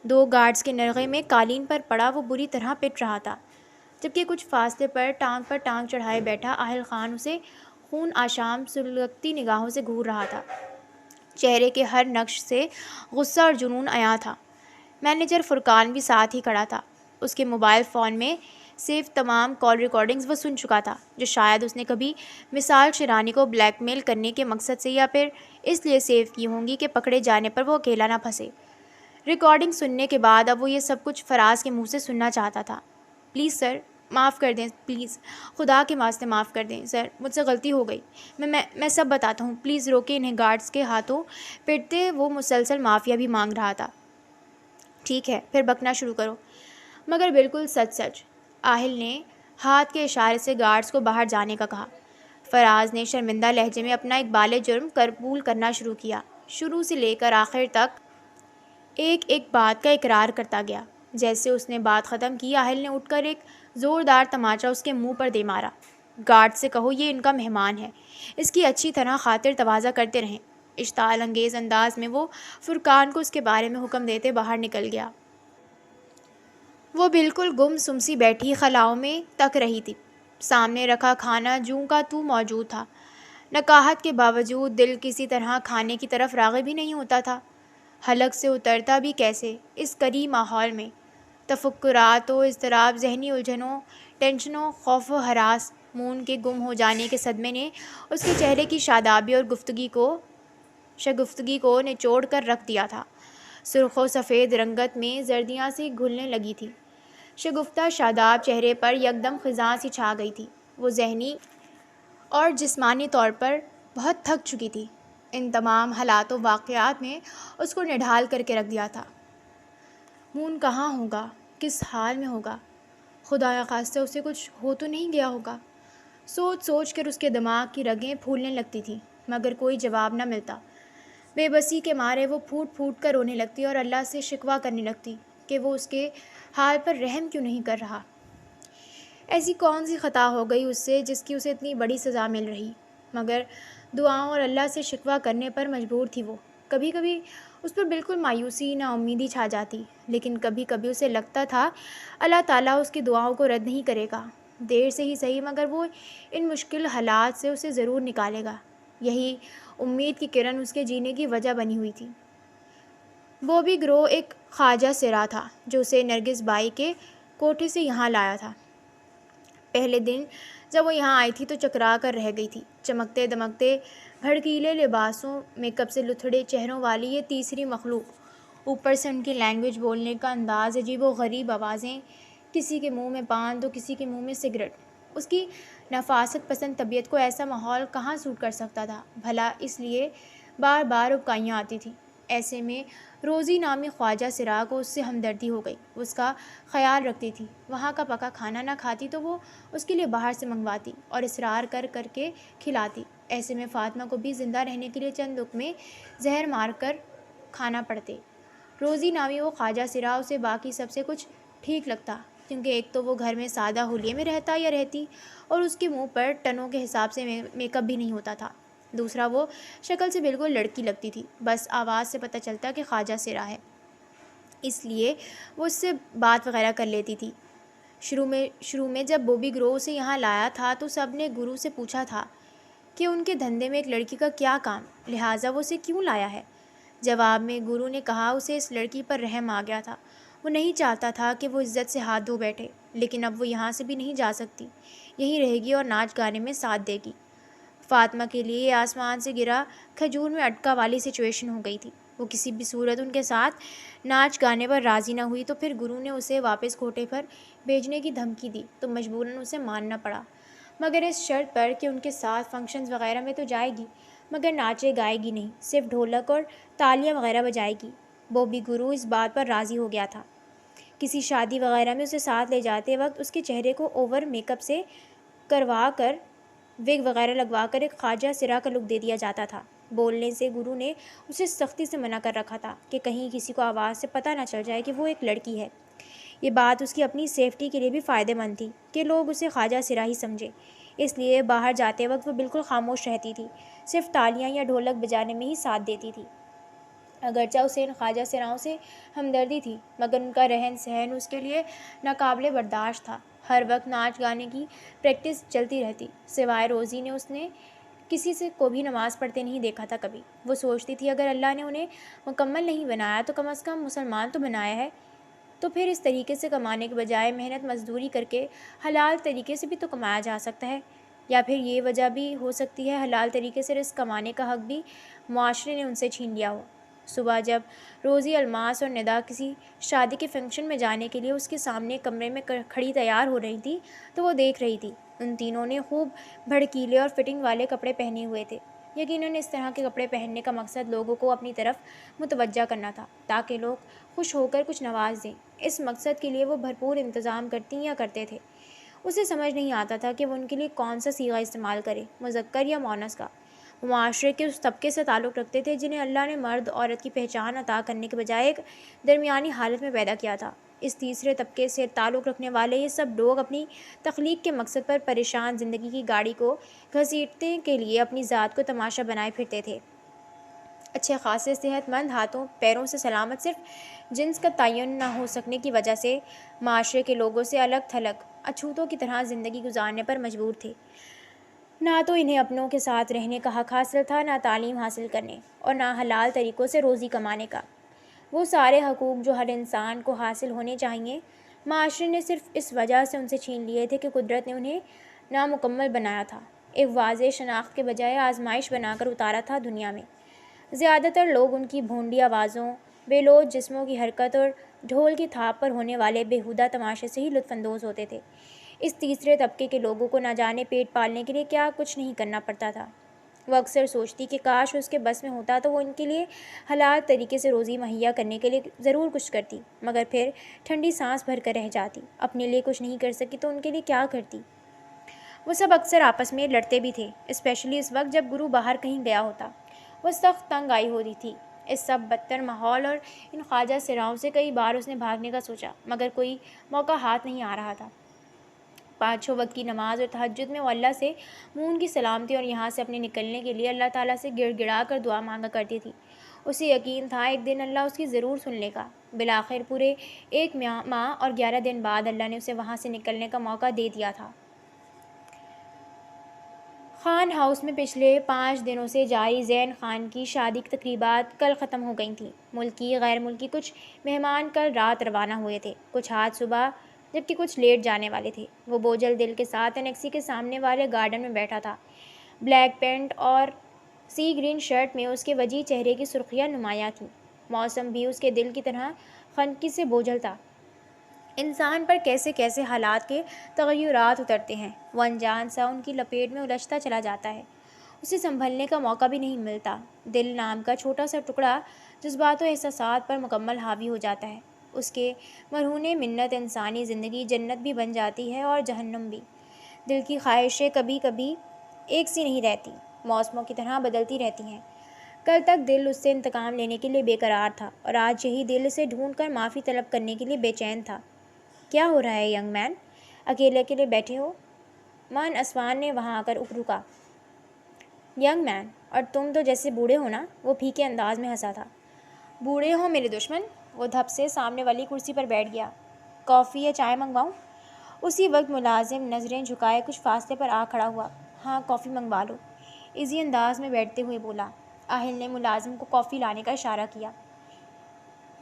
2 گارڈز کے نرغے میں قالین پر پڑا وہ بری طرح پٹ رہا تھا، جبکہ کچھ فاصلے پر ٹانگ چڑھائے بیٹھا آہل خان اسے خون آشام سلگتی نگاہوں سے گھور رہا تھا۔ چہرے کے ہر نقش سے غصہ اور جنون عیاں تھا۔ مینیجر فرقان بھی ساتھ ہی کھڑا تھا۔ اس کے موبائل فون میں سیو تمام کال ریکارڈنگز وہ سن چکا تھا، جو شاید اس نے کبھی مثال شیرانی کو بلیک میل کرنے کے مقصد سے یا پھر اس لیے سیو کی ہوں گی کہ پکڑے جانے پر وہ اکیلا نہ پھنسے۔ ریکارڈنگ سننے کے بعد اب وہ یہ سب کچھ فراز کے منہ سے سننا چاہتا تھا۔ پلیز سر، معاف کر دیں، پلیز خدا کے واسطے معاف کر دیں سر، مجھ سے غلطی ہو گئی، میں سب بتاتا ہوں، پلیز روکے انہیں۔ گارڈز کے ہاتھوں پٹتے وہ مسلسل معافیا بھی مانگ رہا تھا۔ ٹھیک ہے، پھر بکنا شروع کرو، مگر بالکل سچ سچ۔ آہل نے ہاتھ کے اشارے سے گارڈز کو باہر جانے کا کہا۔ فراز نے شرمندہ لہجے میں اپنا اقبال جرم قبول کرنا شروع کیا۔ شروع سے لے کر آخر تک ایک ایک بات کا اقرار کرتا گیا۔ جیسے اس نے بات ختم کی، آہل نے اٹھ کر ایک زوردار تماچا اس کے منہ پر دے مارا۔ گارڈ سے کہو یہ ان کا مہمان ہے، اس کی اچھی طرح خاطر تواضع کرتے رہیں۔ اشتعال انگیز انداز میں وہ فرقان کو اس کے بارے میں حکم دیتے باہر نکل گیا۔ وہ بالکل گم سم سی بیٹھی خلاؤں میں تک رہی تھی۔ سامنے رکھا کھانا جوں کا توں موجود تھا۔ نکاہت کے باوجود دل کسی طرح کھانے کی طرف راغب ہی نہیں ہوتا تھا۔ حلق سے اترتا بھی کیسے اس کری ماحول میں؟ تفکرات و اضطراب، ذہنی الجھنوں، ٹینشنوں، خوف و ہراس، مون کے گم ہو جانے کے صدمے نے اس کے چہرے کی شادابی اور شگفتگی کو نچوڑ کر رکھ دیا تھا۔ سرخ و سفید رنگت میں زردیاں سی گھلنے لگی تھی۔ شگفتہ شاداب چہرے پر یکدم خزاں سی چھا گئی تھی۔ وہ ذہنی اور جسمانی طور پر بہت تھک چکی تھی۔ ان تمام حالات و واقعات میں اس کو نڈھال کر کے رکھ دیا تھا۔ مون کہاں ہوگا؟ کس حال میں ہوگا؟ خدایا خواستہ اسے کچھ ہو تو نہیں گیا ہوگا؟ سوچ سوچ کر اس کے دماغ کی رگیں پھولنے لگتی تھیں، مگر کوئی جواب نہ ملتا۔ بے بسی کے مارے وہ پھوٹ پھوٹ کر رونے لگتی اور اللہ سے شکوہ کرنے لگتی کہ وہ اس کے حال پر رحم کیوں نہیں کر رہا۔ ایسی کون سی خطا ہو گئی اس سے جس کی اسے اتنی بڑی سزا مل رہی؟ مگر دعاؤں اور اللہ سے شکوہ کرنے پر مجبور تھی وہ۔ کبھی کبھی اس پر بالکل مایوسی، نا امیدی چھا جاتی، لیکن کبھی کبھی اسے لگتا تھا اللہ تعالیٰ اس کی دعاؤں کو رد نہیں کرے گا۔ دیر سے ہی صحیح، مگر وہ ان مشکل حالات سے اسے ضرور نکالے گا۔ یہی امید کی کرن اس کے جینے کی وجہ بنی ہوئی تھی۔ بوبی گرو ایک خواجہ سرا تھا جو اسے نرگس بائی کے کوٹھے سے یہاں لایا تھا۔ پہلے دن جب وہ یہاں آئی تھی تو چکرا کر رہ گئی تھی۔ چمکتے دمکتے بھڑکیلے لباسوں، میک اپ سے لتھڑے چہروں والی یہ تیسری مخلوق، اوپر سے ان کی لینگویج، بولنے کا انداز، عجیب و غریب آوازیں، کسی کے منہ میں پان تو کسی کے منہ میں سگریٹ۔ اس کی نفاست پسند طبیعت کو ایسا ماحول کہاں سوٹ کر سکتا تھا بھلا؟ اس لیے بار بار اکائیاں آتی تھیں۔ ایسے میں روزی نامی خواجہ سرا کو اس سے ہمدردی ہو گئی۔ وہ اس کا خیال رکھتی تھی، وہاں کا پکا کھانا نہ کھاتی تو وہ اس کے لیے باہر سے منگواتی اور اصرار کر کر کے کھلاتی۔ ایسے میں فاطمہ کو بھی زندہ رہنے کے لیے چند لقمے زہر مار کر کھانا پڑتے۔ روزی نامی وہ خواجہ سرا اسے باقی سب سے کچھ ٹھیک لگتا، کیونکہ ایک تو وہ گھر میں سادہ حلیے میں رہتا یا رہتی اور اس کے منہ پر ٹنوں کے حساب سے میک اپ بھی نہیں ہوتا تھا۔ دوسرا، وہ شکل سے بالکل لڑکی لگتی تھی، بس آواز سے پتہ چلتا کہ خواجہ سرا ہے، اس لیے وہ اس سے بات وغیرہ کر لیتی تھی۔ شروع میں جب بوبی گرو سے یہاں لایا تھا تو سب نے گرو سے پوچھا تھا کہ ان کے دھندے میں ایک لڑکی کا کیا کام، لہٰذا وہ اسے کیوں لایا ہے۔ جواب میں گرو نے کہا اسے اس لڑکی پر رحم آ گیا تھا، وہ نہیں چاہتا تھا کہ وہ عزت سے ہاتھ دھو بیٹھے، لیکن اب وہ یہاں سے بھی نہیں جا سکتی، یہیں رہے گی اور ناچ گانے میں ساتھ دے گی۔ فاطمہ کے لیے یہ آسمان سے گرا کھجور میں اٹکا والی سچویشن ہو گئی تھی۔ وہ کسی بھی صورت ان کے ساتھ ناچ گانے پر راضی نہ ہوئی تو پھر گرو نے اسے واپس کوٹھے پر بھیجنے کی دھمکی دی تو مجبوراً اسے ماننا پڑا، مگر اس شرط پر کہ ان کے ساتھ فنکشنز وغیرہ میں تو جائے گی، مگر ناچے گائے گی نہیں، صرف ڈھولک اور تالیاں وغیرہ بجائے گی۔ بوبی گرو اس بات پر راضی ہو گیا تھا۔ کسی شادی وغیرہ میں اسے ساتھ لے جاتے وقت اس کے چہرے کو اوور میک اپ سے کروا کر، وگ وغیرہ لگوا کر ایک خواجہ سرا کا لک دے دیا جاتا تھا۔ بولنے سے گرو نے اسے سختی سے منع کر رکھا تھا کہ کہیں کسی کو آواز سے پتہ نہ چل جائے کہ وہ ایک لڑکی ہے۔ یہ بات اس کی اپنی سیفٹی کے لیے بھی فائدہ مند تھی کہ لوگ اسے خواجہ سراہی سمجھے۔ اس لیے باہر جاتے وقت وہ بالکل خاموش رہتی تھی، صرف تالیاں یا ڈھولک بجانے میں ہی ساتھ دیتی تھی۔ اگرچہ اسے ان خواجہ سراؤں سے ہمدردی تھی، مگر ان کا رہن سہن اس کے لیے ناقابل برداشت تھا۔ ہر وقت ناچ گانے کی پریکٹس چلتی رہتی، سوائے روزی نے اس نے کسی سے کو بھی نماز پڑھتے نہیں دیکھا تھا کبھی۔ وہ سوچتی تھی اگر اللہ نے انہیں مکمل نہیں بنایا تو کم از کم مسلمان تو بنایا ہے، تو پھر اس طریقے سے کمانے کے بجائے محنت مزدوری کر کے حلال طریقے سے بھی تو کمایا جا سکتا ہے۔ یا پھر یہ وجہ بھی ہو سکتی ہے حلال طریقے سے رزق کمانے کا حق بھی معاشرے نے ان سے چھین لیا ہو۔ صبح جب روزی، الماس اور ندا کسی شادی کے فنکشن میں جانے کے لیے اس کے سامنے کمرے میں کھڑی تیار ہو رہی تھی تو وہ دیکھ رہی تھی ان تینوں نے خوب بھڑکیلے اور فٹنگ والے کپڑے پہنے ہوئے تھے۔ یقیناً اس طرح کے کپڑے پہننے کا مقصد لوگوں کو اپنی طرف متوجہ کرنا تھا تاکہ لوگ خوش ہو کر کچھ نواز دیں۔ اس مقصد کے لیے وہ بھرپور انتظام کرتی یا کرتے تھے۔ اسے سمجھ نہیں آتا تھا کہ وہ ان کے لیے کون سا صیغہ استعمال کرے، مذکر یا مؤنث کا۔ وہ معاشرے کے اس طبقے سے تعلق رکھتے تھے جنہیں اللہ نے مرد عورت کی پہچان عطا کرنے کے بجائے ایک درمیانی حالت میں پیدا کیا تھا۔ اس تیسرے طبقے سے تعلق رکھنے والے یہ سب لوگ اپنی تخلیق کے مقصد پر پریشان زندگی کی گاڑی کو گھسیٹنے کے لیے اپنی ذات کو تماشا بنائے پھرتے تھے۔ اچھے خاصے صحت مند ہاتھوں پیروں سے سلامت، صرف جنس کا تعین نہ ہو سکنے کی وجہ سے معاشرے کے لوگوں سے الگ تھلگ اچھوتوں کی طرح زندگی گزارنے پر مجبور تھے۔ نہ تو انہیں اپنوں کے ساتھ رہنے کا حق حاصل تھا، نہ تعلیم حاصل کرنے اور نہ حلال طریقوں سے روزی کمانے کا۔ وہ سارے حقوق جو ہر انسان کو حاصل ہونے چاہیے، معاشرے نے صرف اس وجہ سے ان سے چھین لیے تھے کہ قدرت نے انہیں نامکمل بنایا تھا، ایک واضح شناخت کے بجائے آزمائش بنا کر اتارا تھا دنیا میں۔ زیادہ تر لوگ ان کی بھونڈی آوازوں، بے لوث جسموں کی حرکت اور ڈھول کی تھاپ پر ہونے والے بیہودہ تماشے سے ہی لطف اندوز ہوتے تھے۔ اس تیسرے طبقے کے لوگوں کو نہ جانے پیٹ پالنے کے لیے کیا کچھ نہیں کرنا پڑتا تھا۔ وہ اکثر سوچتی کہ کاش اس کے بس میں ہوتا تو وہ ان کے لیے حلال طریقے سے روزی مہیا کرنے کے لیے ضرور کچھ کرتی، مگر پھر ٹھنڈی سانس بھر کر رہ جاتی۔ اپنے لیے کچھ نہیں کر سکی تو ان کے لیے کیا کرتی؟ وہ سب اکثر آپس میں لڑتے بھی تھے، اسپیشلی اس وقت جب گرو باہر کہیں گیا ہوتا۔ وہ سخت تنگ آئی ہوتی تھی اس سب بدتر ماحول اور ان خواجہ سراؤں سے۔ کئی بار اس نے بھاگنے کا سوچا مگر کوئی موقع ہاتھ نہیں آ رہا تھا۔ 5 وقت کی نماز اور تہجد میں وہ اللہ سے مون کی سلامتی اور یہاں سے اپنے نکلنے کے لیے اللہ تعالیٰ سے گڑ گڑا کر دعا مانگا کرتی تھی۔ اسے یقین تھا ایک دن اللہ اس کی ضرور سن لے گا۔ بالآخر پورے 1 ماہ اور 11 دن بعد اللہ نے اسے وہاں سے نکلنے کا موقع دے دیا تھا۔ خان ہاؤس میں پچھلے 5 دنوں سے جاری زین خان کی شادی کی تقریبات کل ختم ہو گئی تھیں۔ ملکی غیر ملکی کچھ مہمان کل رات روانہ ہوئے تھے، کچھ آج صبح جبکہ کچھ لیٹ جانے والے تھے۔ وہ بوجھل دل کے ساتھ انیکسی کے سامنے والے گارڈن میں بیٹھا تھا۔ بلیک پینٹ اور سی گرین شرٹ میں اس کے وجیح چہرے کی سرخیاں نمایاں تھیں۔ موسم بھی اس کے دل کی طرح خنکی سے بوجھل تھا۔ انسان پر کیسے کیسے حالات کے تغیرات اترتے ہیں، وہ انجان سا ان کی لپیٹ میں الجھتا چلا جاتا ہے، اسے سنبھلنے کا موقع بھی نہیں ملتا۔ دل نام کا چھوٹا سا ٹکڑا جذبات و احساسات پر مکمل حاوی ہو جاتا ہے۔ اس کے مرہون منت انسانی زندگی جنت بھی بن جاتی ہے اور جہنم بھی۔ دل کی خواہشیں کبھی کبھی ایک سی نہیں رہتی، موسموں کی طرح بدلتی رہتی ہیں۔ کل تک دل اس سے انتقام لینے کے لیے بے قرار تھا اور آج یہی دل اسے ڈھونڈ کر معافی طلب کرنے کے لیے بے چین تھا۔ کیا ہو رہا ہے ینگ مین؟ اکیلے اکیلے بیٹھے ہو؟ مان اسوان نے وہاں آ کر رکا۔ ینگ مین، اور تم تو جیسے بوڑھے ہو نا؟ وہ پھیکے انداز میں ہنسا تھا۔ بوڑھے ہوں میرے دشمن؟ وہ دھپ سے سامنے والی کرسی پر بیٹھ گیا۔ کافی یا چائے منگواؤں؟ اسی وقت ملازم نظریں جھکائے کچھ فاصلے پر آ کھڑا ہوا۔ ہاں کافی منگوا لو، ایزی انداز میں بیٹھتے ہوئے بولا۔ آہل نے ملازم کو کافی لانے کا اشارہ کیا۔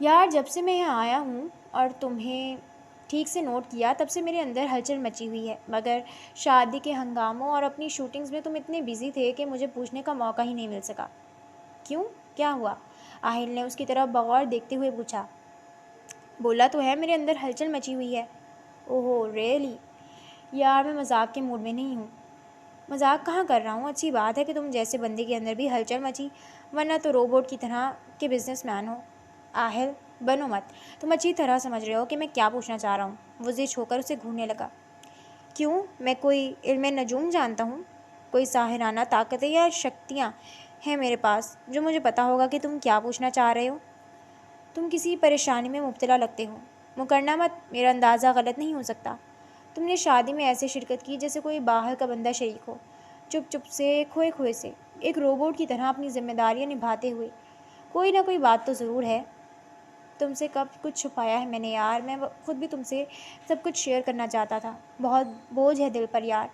یار جب سے میں یہاں آیا ہوں اور تمہیں ٹھیک سے نوٹ کیا تب سے میرے اندر ہلچل مچی ہوئی ہے، مگر شادی کے ہنگاموں اور اپنی شوٹنگز میں تم اتنے بزی تھے کہ مجھے پوچھنے کا موقع ہی نہیں مل سکا۔ کیوں؟ کیا ہوا؟ آہل نے اس کی طرف بغور دیکھتے ہوئے پوچھا۔ بولا تو ہے میرے اندر ہلچل مچی ہوئی ہے۔ اوہو ریئلی؟ یار میں مذاق کے موڈ میں نہیں ہوں۔ مذاق کہاں کر رہا ہوں، اچھی بات ہے کہ تم جیسے بندے کے اندر بھی ہلچل مچی، ورنہ تو روبوٹ کی طرح کے بزنس مین ہو۔ آہل بنو مت، تم اچھی طرح سمجھ رہے ہو کہ میں کیا پوچھنا چاہ رہا ہوں۔ وہ زچ ہو کر اسے گھورنے لگا۔ کیوں؟ میں کوئی علم نجوم جانتا ہوں، کوئی ساحرانہ طاقتیں یا شکتیاں ہے میرے پاس جو مجھے پتہ ہوگا کہ تم کیا پوچھنا چاہ رہے ہو۔ تم کسی پریشانی میں مبتلا لگتے ہو۔ مکرنا مت، میرا اندازہ غلط نہیں ہو سکتا۔ تم نے شادی میں ایسے شرکت کی جیسے کوئی باہر کا بندہ شریک ہو، چپ چپ سے، کھوئے کھوئے سے، ایک روبوٹ کی طرح اپنی ذمہ داریاں نبھاتے ہوئے۔ کوئی نہ کوئی بات تو ضرور ہے۔ تم سے کب کچھ چھپایا ہے میں نے یار؟ میں خود بھی تم سے سب کچھ شیئر کرنا چاہتا تھا۔ بہت بوجھ ہے دل پر یار،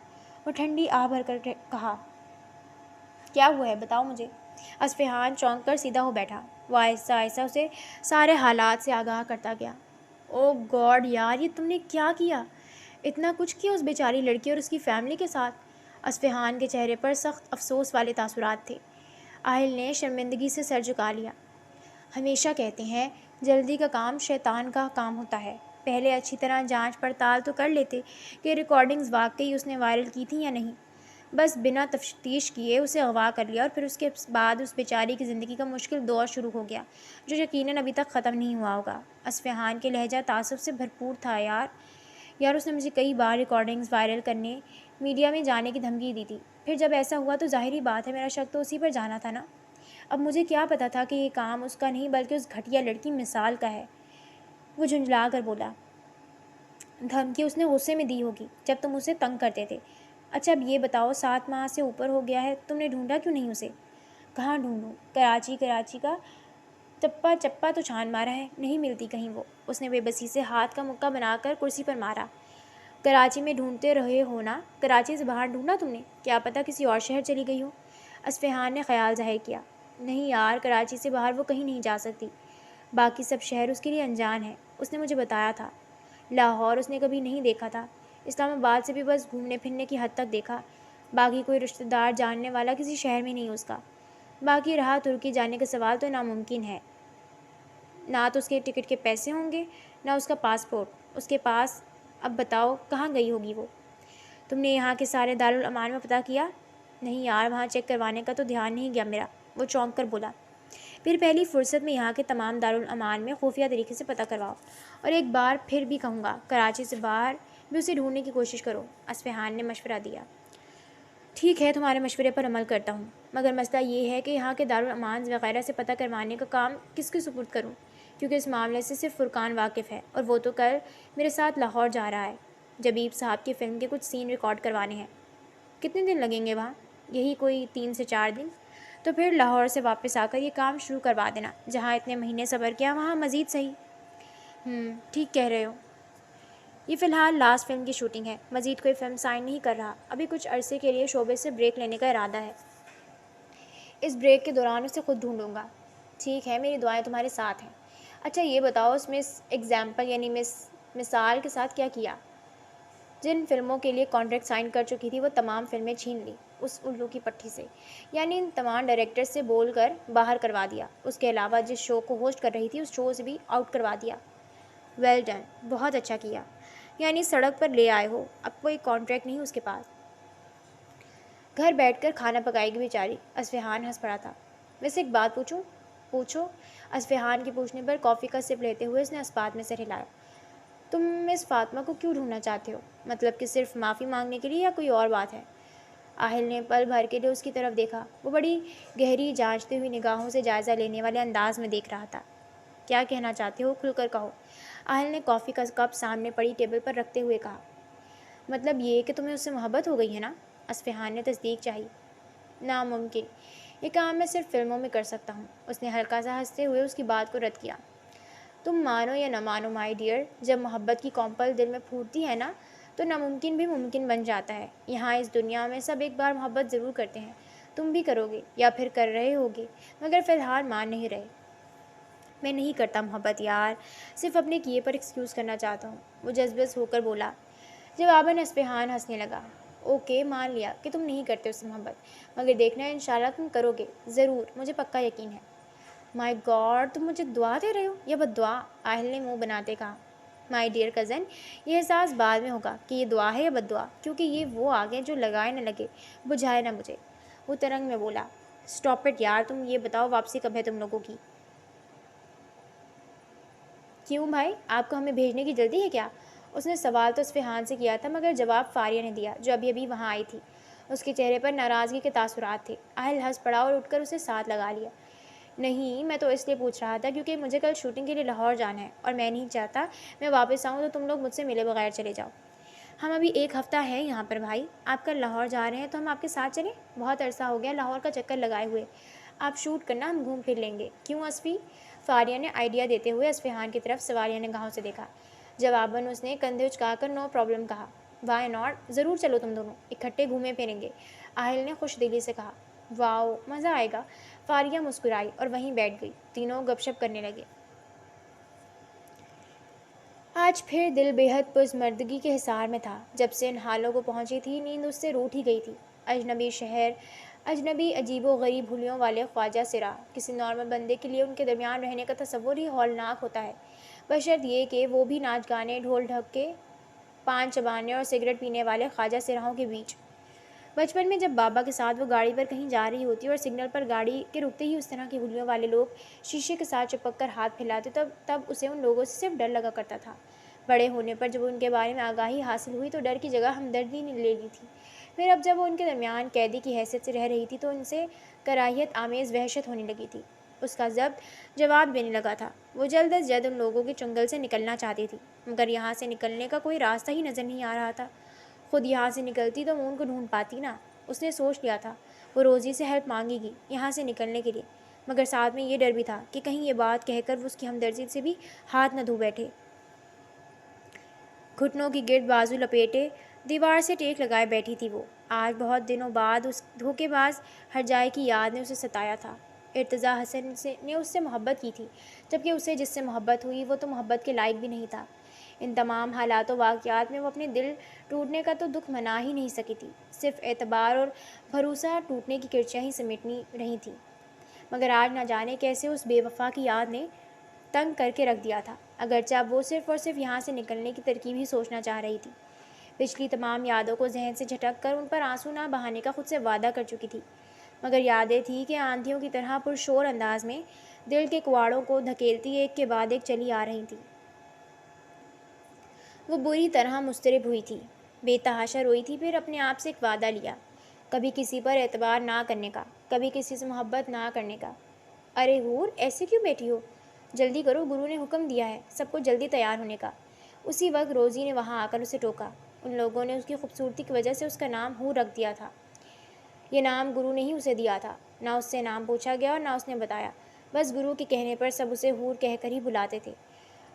وہ ٹھنڈی آہ بھر کر کہا۔ کیا ہوا ہے بتاؤ مجھے۔ اصفہان چونک کر سیدھا ہو بیٹھا۔ وہ آہستہ آہستہ اسے سارے حالات سے آگاہ کرتا گیا۔ او گاڈ یار، یہ تم نے کیا کیا؟ اتنا کچھ کیا اس بیچاری لڑکی اور اس کی فیملی کے ساتھ؟ اصفہان کے چہرے پر سخت افسوس والے تاثرات تھے۔ آہل نے شرمندگی سے سر جھکا لیا۔ ہمیشہ کہتے ہیں جلدی کا کام شیطان کا کام ہوتا ہے۔ پہلے اچھی طرح جانچ پڑتال تو کر لیتے کہ ریکارڈنگز واقعی اس نے وائرل کی تھیں یا نہیں۔ بس بنا تفتیش کیے اسے اغوا کر لیا اور پھر اس کے بعد اس بیچاری کی زندگی کا مشکل دور شروع ہو گیا جو یقیناً ابھی تک ختم نہیں ہوا ہوگا۔ اصفہان کے لہجہ تعصب سے بھرپور تھا۔ یار اس نے مجھے کئی بار ریکارڈنگز وائرل کرنے، میڈیا میں جانے کی دھمکی دی تھی۔ پھر جب ایسا ہوا تو ظاہری بات ہے میرا شک تو اسی پر جانا تھا نا۔ اب مجھے کیا پتا تھا کہ یہ کام اس کا نہیں بلکہ اس گھٹیا لڑکی مثال کا ہے، وہ جھنجھلا کر بولا۔ دھمکی اس نے غصے میں دی ہوگی جب تم اسے تنگ کرتے تھے۔ اچھا اب یہ بتاؤ، 7 ماہ سے اوپر ہو گیا ہے، تم نے ڈھونڈا کیوں نہیں اسے؟ کہاں ڈھونڈوں؟ کراچی کا چپا چپا تو چھان مارا ہے، نہیں ملتی کہیں وہ۔ اس نے بے بسی سے ہاتھ کا مکہ بنا کر کرسی پر مارا۔ کراچی میں ڈھونڈتے رہے ہو نا؟ کراچی سے باہر ڈھونڈا تم نے؟ کیا پتہ کسی اور شہر چلی گئی ہو؟ اصفہان نے خیال ظاہر کیا۔ نہیں یار، کراچی سے باہر وہ کہیں نہیں جا سکتی۔ باقی سب شہر اس کے لیے انجان ہیں، اس نے مجھے بتایا تھا۔ لاہور اس نے کبھی نہیں دیکھا تھا، اسلام آباد سے بھی بس گھومنے پھرنے کی حد تک دیکھا، باقی کوئی رشتہ دار جاننے والا کسی شہر میں نہیں اس کا۔ باقی رہا ترکی جانے کا سوال تو ناممکن ہے، نہ تو اس کے ٹکٹ کے پیسے ہوں گے نہ اس کا پاسپورٹ اس کے پاس۔ اب بتاؤ کہاں گئی ہوگی وہ؟ تم نے یہاں کے سارے دارالامان میں پتہ کیا؟ نہیں یار، وہاں چیک کروانے کا تو دھیان نہیں گیا میرا، وہ چونک کر بولا۔ پھر پہلی فرصت میں یہاں کے تمام دارالامان میں خفیہ طریقے سے پتہ کرواؤ، اور ایک بار پھر بھی کہوں گا کراچی سے باہر بھی اسے ڈھونڈنے کی کوشش کرو۔ اصفہان نے مشورہ دیا۔ ٹھیک ہے، تمہارے مشورے پر عمل کرتا ہوں، مگر مسئلہ یہ ہے کہ یہاں کے دارالامان وغیرہ سے پتہ کروانے کا کام کس کے سپرد کروں، کیونکہ اس معاملے سے صرف فرقان واقف ہے، اور وہ تو کل میرے ساتھ لاہور جا رہا ہے، جبیب صاحب کی فلم کے کچھ سین ریکارڈ کروانے ہیں۔ کتنے دن لگیں گے وہاں؟ یہی کوئی 3 سے 4 دن۔ تو پھر لاہور سے واپس آ کر یہ کام شروع کروا دینا، جہاں اتنے مہینے صبر کیا وہاں مزید صحیح۔ ٹھیک کہہ رہے ہو۔ یہ فی الحال لاسٹ فلم کی شوٹنگ ہے، مزید کوئی فلم سائن نہیں کر رہا، ابھی کچھ عرصے کے لیے شعبے سے بریک لینے کا ارادہ ہے۔ اس بریک کے دوران اسے خود ڈھونڈوں گا۔ ٹھیک ہے، میری دعائیں تمہارے ساتھ ہیں۔ اچھا یہ بتاؤ، اس مس ایگزامپل یعنی مثال کے ساتھ کیا کیا؟ جن فلموں کے لیے کانٹریکٹ سائن کر چکی تھی وہ تمام فلمیں چھین لی اس الو کی پٹھی سے، یعنی ان تمام ڈائریکٹر سے بول کر باہر کروا دیا۔ اس کے علاوہ جس شو کو ہوسٹ کر رہی تھی اس شو سے بھی آؤٹ کروا دیا۔ ویل ڈن، بہت اچھا کیا، یعنی سڑک پر لے آئے ہو، اب کوئی کانٹریکٹ نہیں اس کے پاس، گھر بیٹھ کر کھانا پکائے گی بیچاری۔ اصفہان ہنس پڑا تھا۔ ویسے ایک بات پوچھوں؟ پوچھو۔ اصفہان کے پوچھنے پر کافی کا سپ لیتے ہوئے اس نے اسبات میں سر ہلایا۔ تم مس فاطمہ کو کیوں ڈھونڈنا چاہتے ہو؟ مطلب کہ صرف معافی مانگنے کے لیے یا کوئی اور بات ہے؟ آہل نے پل بھر کے لیے اس کی طرف دیکھا۔ وہ بڑی گہری جانچتی ہوئی نگاہوں سے جائزہ لینے والے انداز میں دیکھ رہا تھا۔ کیا کہنا چاہتے ہو؟ کھل کر کہو، آہل نے کافی کا کپ سامنے پڑی ٹیبل پر رکھتے ہوئے کہا۔ مطلب یہ کہ تمہیں اس سے محبت ہو گئی ہے نا؟ اصفہان نے تصدیق چاہی۔ ناممکن، یہ کام میں صرف فلموں میں کر سکتا ہوں، اس نے ہلکا سا ہنستے ہوئے اس کی بات کو رد کیا۔ تم مانو یا نہ مانو مائی ڈیئر، جب محبت کی کونپل دل میں پھوٹتی ہے نا تو ناممکن بھی ممکن بن جاتا ہے۔ یہاں اس دنیا میں سب ایک بار محبت ضرور کرتے ہیں، تم بھی کرو گے یا پھر کر رہے ہوگے، مگر فی الحال مان نہیں رہے۔ میں نہیں کرتا محبت یار، صرف اپنے کیے پر ایکسکیوز کرنا چاہتا ہوں، وہ جذبس ہو کر بولا۔ جواباً اصفہان ہنسنے لگا۔ اوکے، مان لیا کہ تم نہیں کرتے اس سے محبت، مگر دیکھنا انشاءاللہ تم کرو گے ضرور، مجھے پکا یقین ہے۔ مائی گاڈ، تم مجھے دعا دے رہے ہو یا بد دعا؟ آہل نے منہ بناتے کہا۔ مائی ڈیئر کزن، یہ احساس بعد میں ہوگا کہ یہ دعا ہے یا بد دعا، کیونکہ یہ وہ آگ ہے جو لگائے نہ لگے، بجھائے نہ بجھے، وہ ترنگ میں بولا۔ اسٹاپ اٹ یار، تم یہ بتاؤ واپسی کب ہے تم لوگوں کی؟ کیوں بھائی، آپ کو ہمیں بھیجنے کی جلدی ہے کیا؟ اس نے سوال تو اصفہان سے کیا تھا مگر جواب فاریہ نے دیا جو ابھی ابھی وہاں آئی تھی۔ اس کے چہرے پر ناراضگی کے تاثرات تھے۔ اہل ہنس پڑا اور اٹھ کر اسے ساتھ لگا لیا۔ نہیں، میں تو اس لیے پوچھ رہا تھا کیونکہ مجھے کل شوٹنگ کے لیے لاہور جانا ہے اور میں نہیں چاہتا میں واپس آؤں تو تم لوگ مجھ سے ملے بغیر چلے جاؤ۔ ہم ابھی ایک ہفتہ ہے یہاں پر بھائی، آپ کل لاہور جا رہے ہیں تو ہم آپ کے ساتھ چلیں؟ بہت عرصہ ہو گیا لاہور کا چکر لگائے ہوئے، آپ شوٹ کرنا، ہم گھوم پھر لیں گے، کیوں اصفی؟ فاریہ نے آئیڈیا دیتے ہوئے اصفہان کی طرف سوالیہ نگاہوں سے دیکھا۔ جواباً اس نے کندھے اچکا کر نو پرابلم کہا۔ وائی ناٹ، ضرور چلو تم دونوں، اکٹھے گھومیں پھریں گے، آہل نے خوش دلی سے کہا۔ واؤ، مزہ آئے گا، فاریہ مسکرائی اور وہیں بیٹھ گئی۔ تینوں گپ شپ کرنے لگے۔ آج پھر دل بے حد پرسمردگی کے حصار میں تھا۔ جب سے ان حالوں کو پہنچی تھی نیند اس سے روٹ ہی گئی تھی۔ اجنبی شہر، اجنبی عجیب و غریب حلیوں والے خواجہ سرا، کسی نارمل بندے کے لیے ان کے درمیان رہنے کا تصور ہی ہولناک ہوتا ہے، بشرط یہ کہ وہ بھی ناچ گانے، ڈھول ڈھکے، پان چبانے اور سگریٹ پینے والے خواجہ سراؤں کے بیچ۔ بچپن میں جب بابا کے ساتھ وہ گاڑی پر کہیں جا رہی ہوتی اور سگنل پر گاڑی کے رکتے ہی اس طرح کی حلیوں والے لوگ شیشے کے ساتھ چپک کر ہاتھ پھیلاتے تب اسے ان لوگوں سے صرف ڈر لگا کرتا تھا۔ بڑے ہونے پر جب ان کے بارے میں آگاہی حاصل ہوئی تو ڈر کی جگہ ہمدردی نے لے لی تھی۔ پھر اب جب وہ ان کے درمیان قیدی کی حیثیت سے رہ رہی تھی تو ان سے کراہیت آمیز وحشت ہونے لگی تھی۔ اس کا ضبط جواب دینے لگا تھا۔ وہ جلد از جلد ان لوگوں کے چنگل سے نکلنا چاہتی تھی، مگر یہاں سے نکلنے کا کوئی راستہ ہی نظر نہیں آ رہا تھا۔ خود یہاں سے نکلتی تو مون کو ڈھونڈ پاتی نا۔ اس نے سوچ لیا تھا وہ روزی سے ہیلپ مانگے گی یہاں سے نکلنے کے لیے، مگر ساتھ میں یہ ڈر بھی تھا کہ کہیں یہ بات کہہ کر وہ اس کی ہمدردی سے بھی ہاتھ نہ دھو بیٹھے۔ گھٹنوں کی گرد بازو لپیٹے دیوار سے ٹیک لگائے بیٹھی تھی وہ۔ آج بہت دنوں بعد اس دھوکے باز ہرجائی کی یاد نے اسے ستایا تھا۔ ارتضیٰ حسن نے اس سے محبت کی تھی، جبکہ اسے جس سے محبت ہوئی وہ تو محبت کے لائق بھی نہیں تھا۔ ان تمام حالات و واقعات میں وہ اپنے دل ٹوٹنے کا تو دکھ منا ہی نہیں سکی تھی، صرف اعتبار اور بھروسہ ٹوٹنے کی کرچیاں ہی سمیٹنی رہی تھیں۔ مگر آج نہ جانے کیسے اس بے وفا کی یاد نے تنگ کر کے رکھ دیا تھا، اگرچہ اب وہ صرف اور صرف یہاں سے نکلنے کی ترکیب ہی سوچنا چاہ رہی تھی۔ پچھلی تمام یادوں کو ذہن سے جھٹک کر ان پر آنسو نہ بہانے کا خود سے وعدہ کر چکی تھی، مگر یادیں تھیں کہ آندھیوں کی طرح پرشور انداز میں دل کے کواڑوں کو دھکیلتی ایک کے بعد ایک چلی آ رہی تھیں۔ وہ بری طرح مضطرب ہوئی تھی، بے تحاشا روئی تھی، پھر اپنے آپ سے ایک وعدہ لیا، کبھی کسی پر اعتبار نہ کرنے کا، کبھی کسی سے محبت نہ کرنے کا۔ ارے حور، ایسے کیوں بیٹھی ہو؟ جلدی کرو، گرو نے حکم دیا ہے سب کو جلدی تیار ہونے کا۔ اسی وقت روزی نے وہاں آ کر اسے ٹوکا۔ ان لوگوں نے اس کی خوبصورتی کی وجہ سے اس کا نام حور رکھ دیا تھا۔ یہ نام گرو نے ہی اسے دیا تھا، نہ اس سے نام پوچھا گیا اور نہ اس نے بتایا، بس گرو کے کہنے پر سب اسے حور کہہ کر ہی بلاتے تھے۔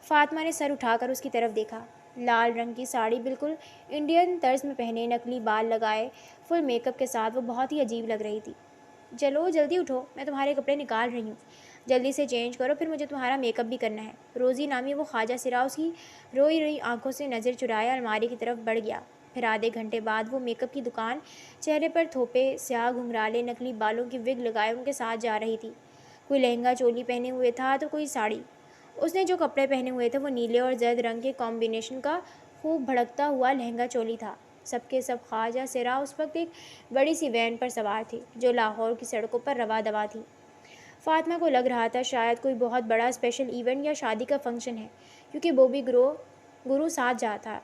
فاطمہ نے سر اٹھا کر اس کی طرف دیکھا۔ لال رنگ کی ساڑی بالکل انڈین طرز میں پہنے، نکلی بال لگائے، فل میک اپ کے ساتھ وہ بہت ہی عجیب لگ رہی تھی۔ چلو جلدی اٹھو، میں تمہارے کپڑے نکال رہی ہوں، جلدی سے چینج کرو، پھر مجھے تمہارا میک اپ بھی کرنا ہے۔ روزی نامی وہ خواجہ سرا اس کی روئی روئی آنکھوں سے نظر چرائے الماری کی طرف بڑھ گیا۔ پھر آدھے گھنٹے بعد وہ میک اپ کی دکان، چہرے پر تھوپے، سیاہ گھنگرالے، نکلی بالوں کی وگ لگائے ان کے ساتھ جا رہی تھی۔ کوئی لہنگا چولی پہنے ہوئے تھا تو کوئی ساڑی۔ اس نے جو کپڑے پہنے ہوئے تھے وہ نیلے اور زرد رنگ کے کمبینیشن کا خوب بھڑکتا ہوا لہنگا چولی تھا۔ سب کے سب خواجہ سرا اس وقت ایک بڑی سی وین پر سوار تھے جو لاہور کی سڑکوں پر رواں دواں تھی۔ فاطمہ کو لگ رہا تھا شاید کوئی بہت بڑا اسپیشل ایونٹ یا شادی کا فنکشن ہے، کیونکہ بوبی گرو ساتھ جاتا،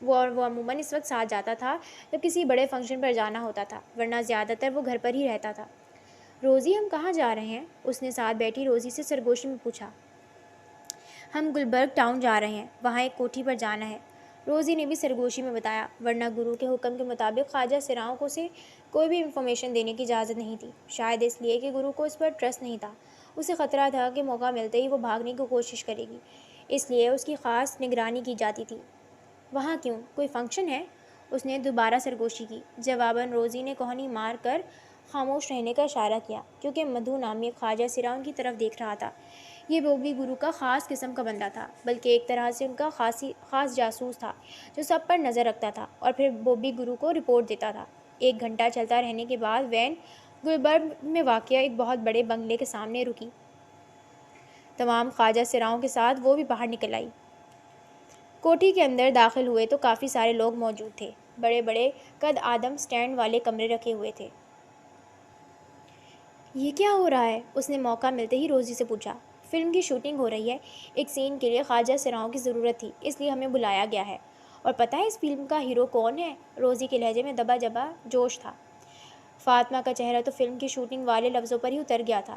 وہ عموماً اس وقت ساتھ جاتا تھا جب کسی بڑے فنکشن پر جانا ہوتا تھا، ورنہ زیادہ تر وہ گھر پر ہی رہتا تھا۔ روزی، ہم کہاں جا رہے ہیں؟ اس نے ساتھ بیٹھی روزی سے سرگوشی میں پوچھا۔ ہم گلبرگ ٹاؤن جا رہے ہیں، وہاں ایک کوٹھی پر جانا ہے، روزی نے بھی سرگوشی میں بتایا، ورنہ گرو کے حکم کے مطابق خواجہ سراؤں کو اسے کوئی بھی انفارمیشن دینے کی اجازت نہیں تھی، شاید اس لیے کہ گرو کو اس پر ٹرسٹ نہیں تھا۔ اسے خطرہ تھا کہ موقع ملتے ہی وہ بھاگنے کی کوشش کرے گی، اس لیے اس کی خاص نگرانی کی جاتی تھی۔ وہاں کیوں، کوئی فنکشن ہے؟ اس نے دوبارہ سرگوشی کی۔ جواباً روزی نے کوہنی مار کر خاموش رہنے کا اشارہ کیا، کیونکہ مدھو نامی خواجہ سراؤں کی طرف دیکھ رہا تھا۔ یہ بوبی گرو کا خاص قسم کا بندہ تھا، بلکہ ایک طرح سے ان کا خاص جاسوس تھا جو سب پر نظر رکھتا تھا اور پھر بوبی گرو کو رپورٹ دیتا تھا۔ ایک گھنٹہ چلتا رہنے کے بعد وین گلبرگ میں واقع ایک بہت بڑے بنگلے کے سامنے رکی۔ تمام خواجہ سراؤں کے ساتھ وہ بھی باہر نکل آئی۔ کوٹھی کے اندر داخل ہوئے تو کافی سارے لوگ موجود تھے، بڑے بڑے قد آدم سٹینڈ والے کمرے رکھے ہوئے تھے۔ یہ کیا ہو رہا ہے؟ اس نے موقع ملتے ہی روزی سے پوچھا۔ فلم کی شوٹنگ ہو رہی ہے، ایک سین کے لیے خواجہ سراؤں کی ضرورت تھی، اس لیے ہمیں بلایا گیا ہے، اور پتہ ہے اس فلم کا ہیرو کون ہے؟ روزی کے لہجے میں دبا جبا جوش تھا۔ فاطمہ کا چہرہ تو فلم کی شوٹنگ والے لفظوں پر ہی اتر گیا تھا۔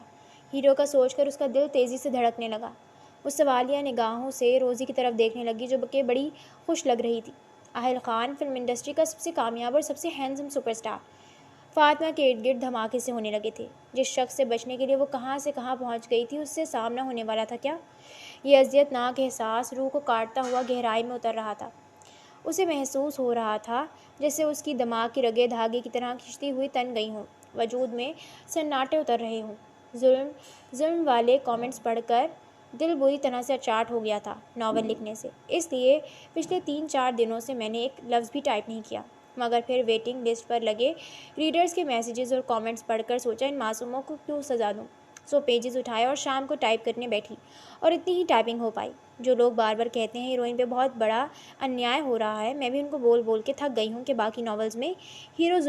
ہیرو کا سوچ کر اس کا دل تیزی سے دھڑکنے لگا۔ وہ سوالیہ نگاہوں سے روزی کی طرف دیکھنے لگی جو کہ بڑی خوش لگ رہی تھی۔ اہل خان فلم انڈسٹری کا سب سے کامیاب اور سب سے ہینڈسم سپر سٹار۔ فاطمہ کے ارد گرد دھماکے سے ہونے لگے تھے۔ جس شخص سے بچنے کے لیے وہ کہاں سے کہاں پہنچ گئی تھی، اس سے سامنا ہونے والا تھا کیا؟ یہ اذیت ناک احساس روح کو کاٹتا ہوا گہرائی میں اتر رہا تھا۔ اسے محسوس ہو رہا تھا جیسے اس کی دماغ کی رگیں دھاگے کی طرح کھنچتی ہوئی تن گئی ہوں، وجود میں سناٹے اتر رہے ہوں۔ ظلم والے کامنٹس پڑھ کر دل بری طرح سے اچاٹ ہو گیا تھا ناول لکھنے سے، اس لیے پچھلے 3-4 دنوں سے میں نے ایک لفظ بھی ٹائپ نہیں کیا۔ مگر پھر ویٹنگ لسٹ پر لگے ریڈرز کے میسیجز اور کامنٹس پڑھ کر سوچا ان معصوموں کو کیوں سزا دوں۔ پیجز اٹھائے اور شام کو ٹائپ کرنے بیٹھی، اور اتنی ہی ٹائپنگ ہو پائی۔ جو لوگ بار بار کہتے ہیں ہیروئن پہ بہت بڑا انیائے ہو رہا ہے، میں بھی ان کو بول بول کے تھک گئی ہوں کہ باقی ناولز میں ہیرو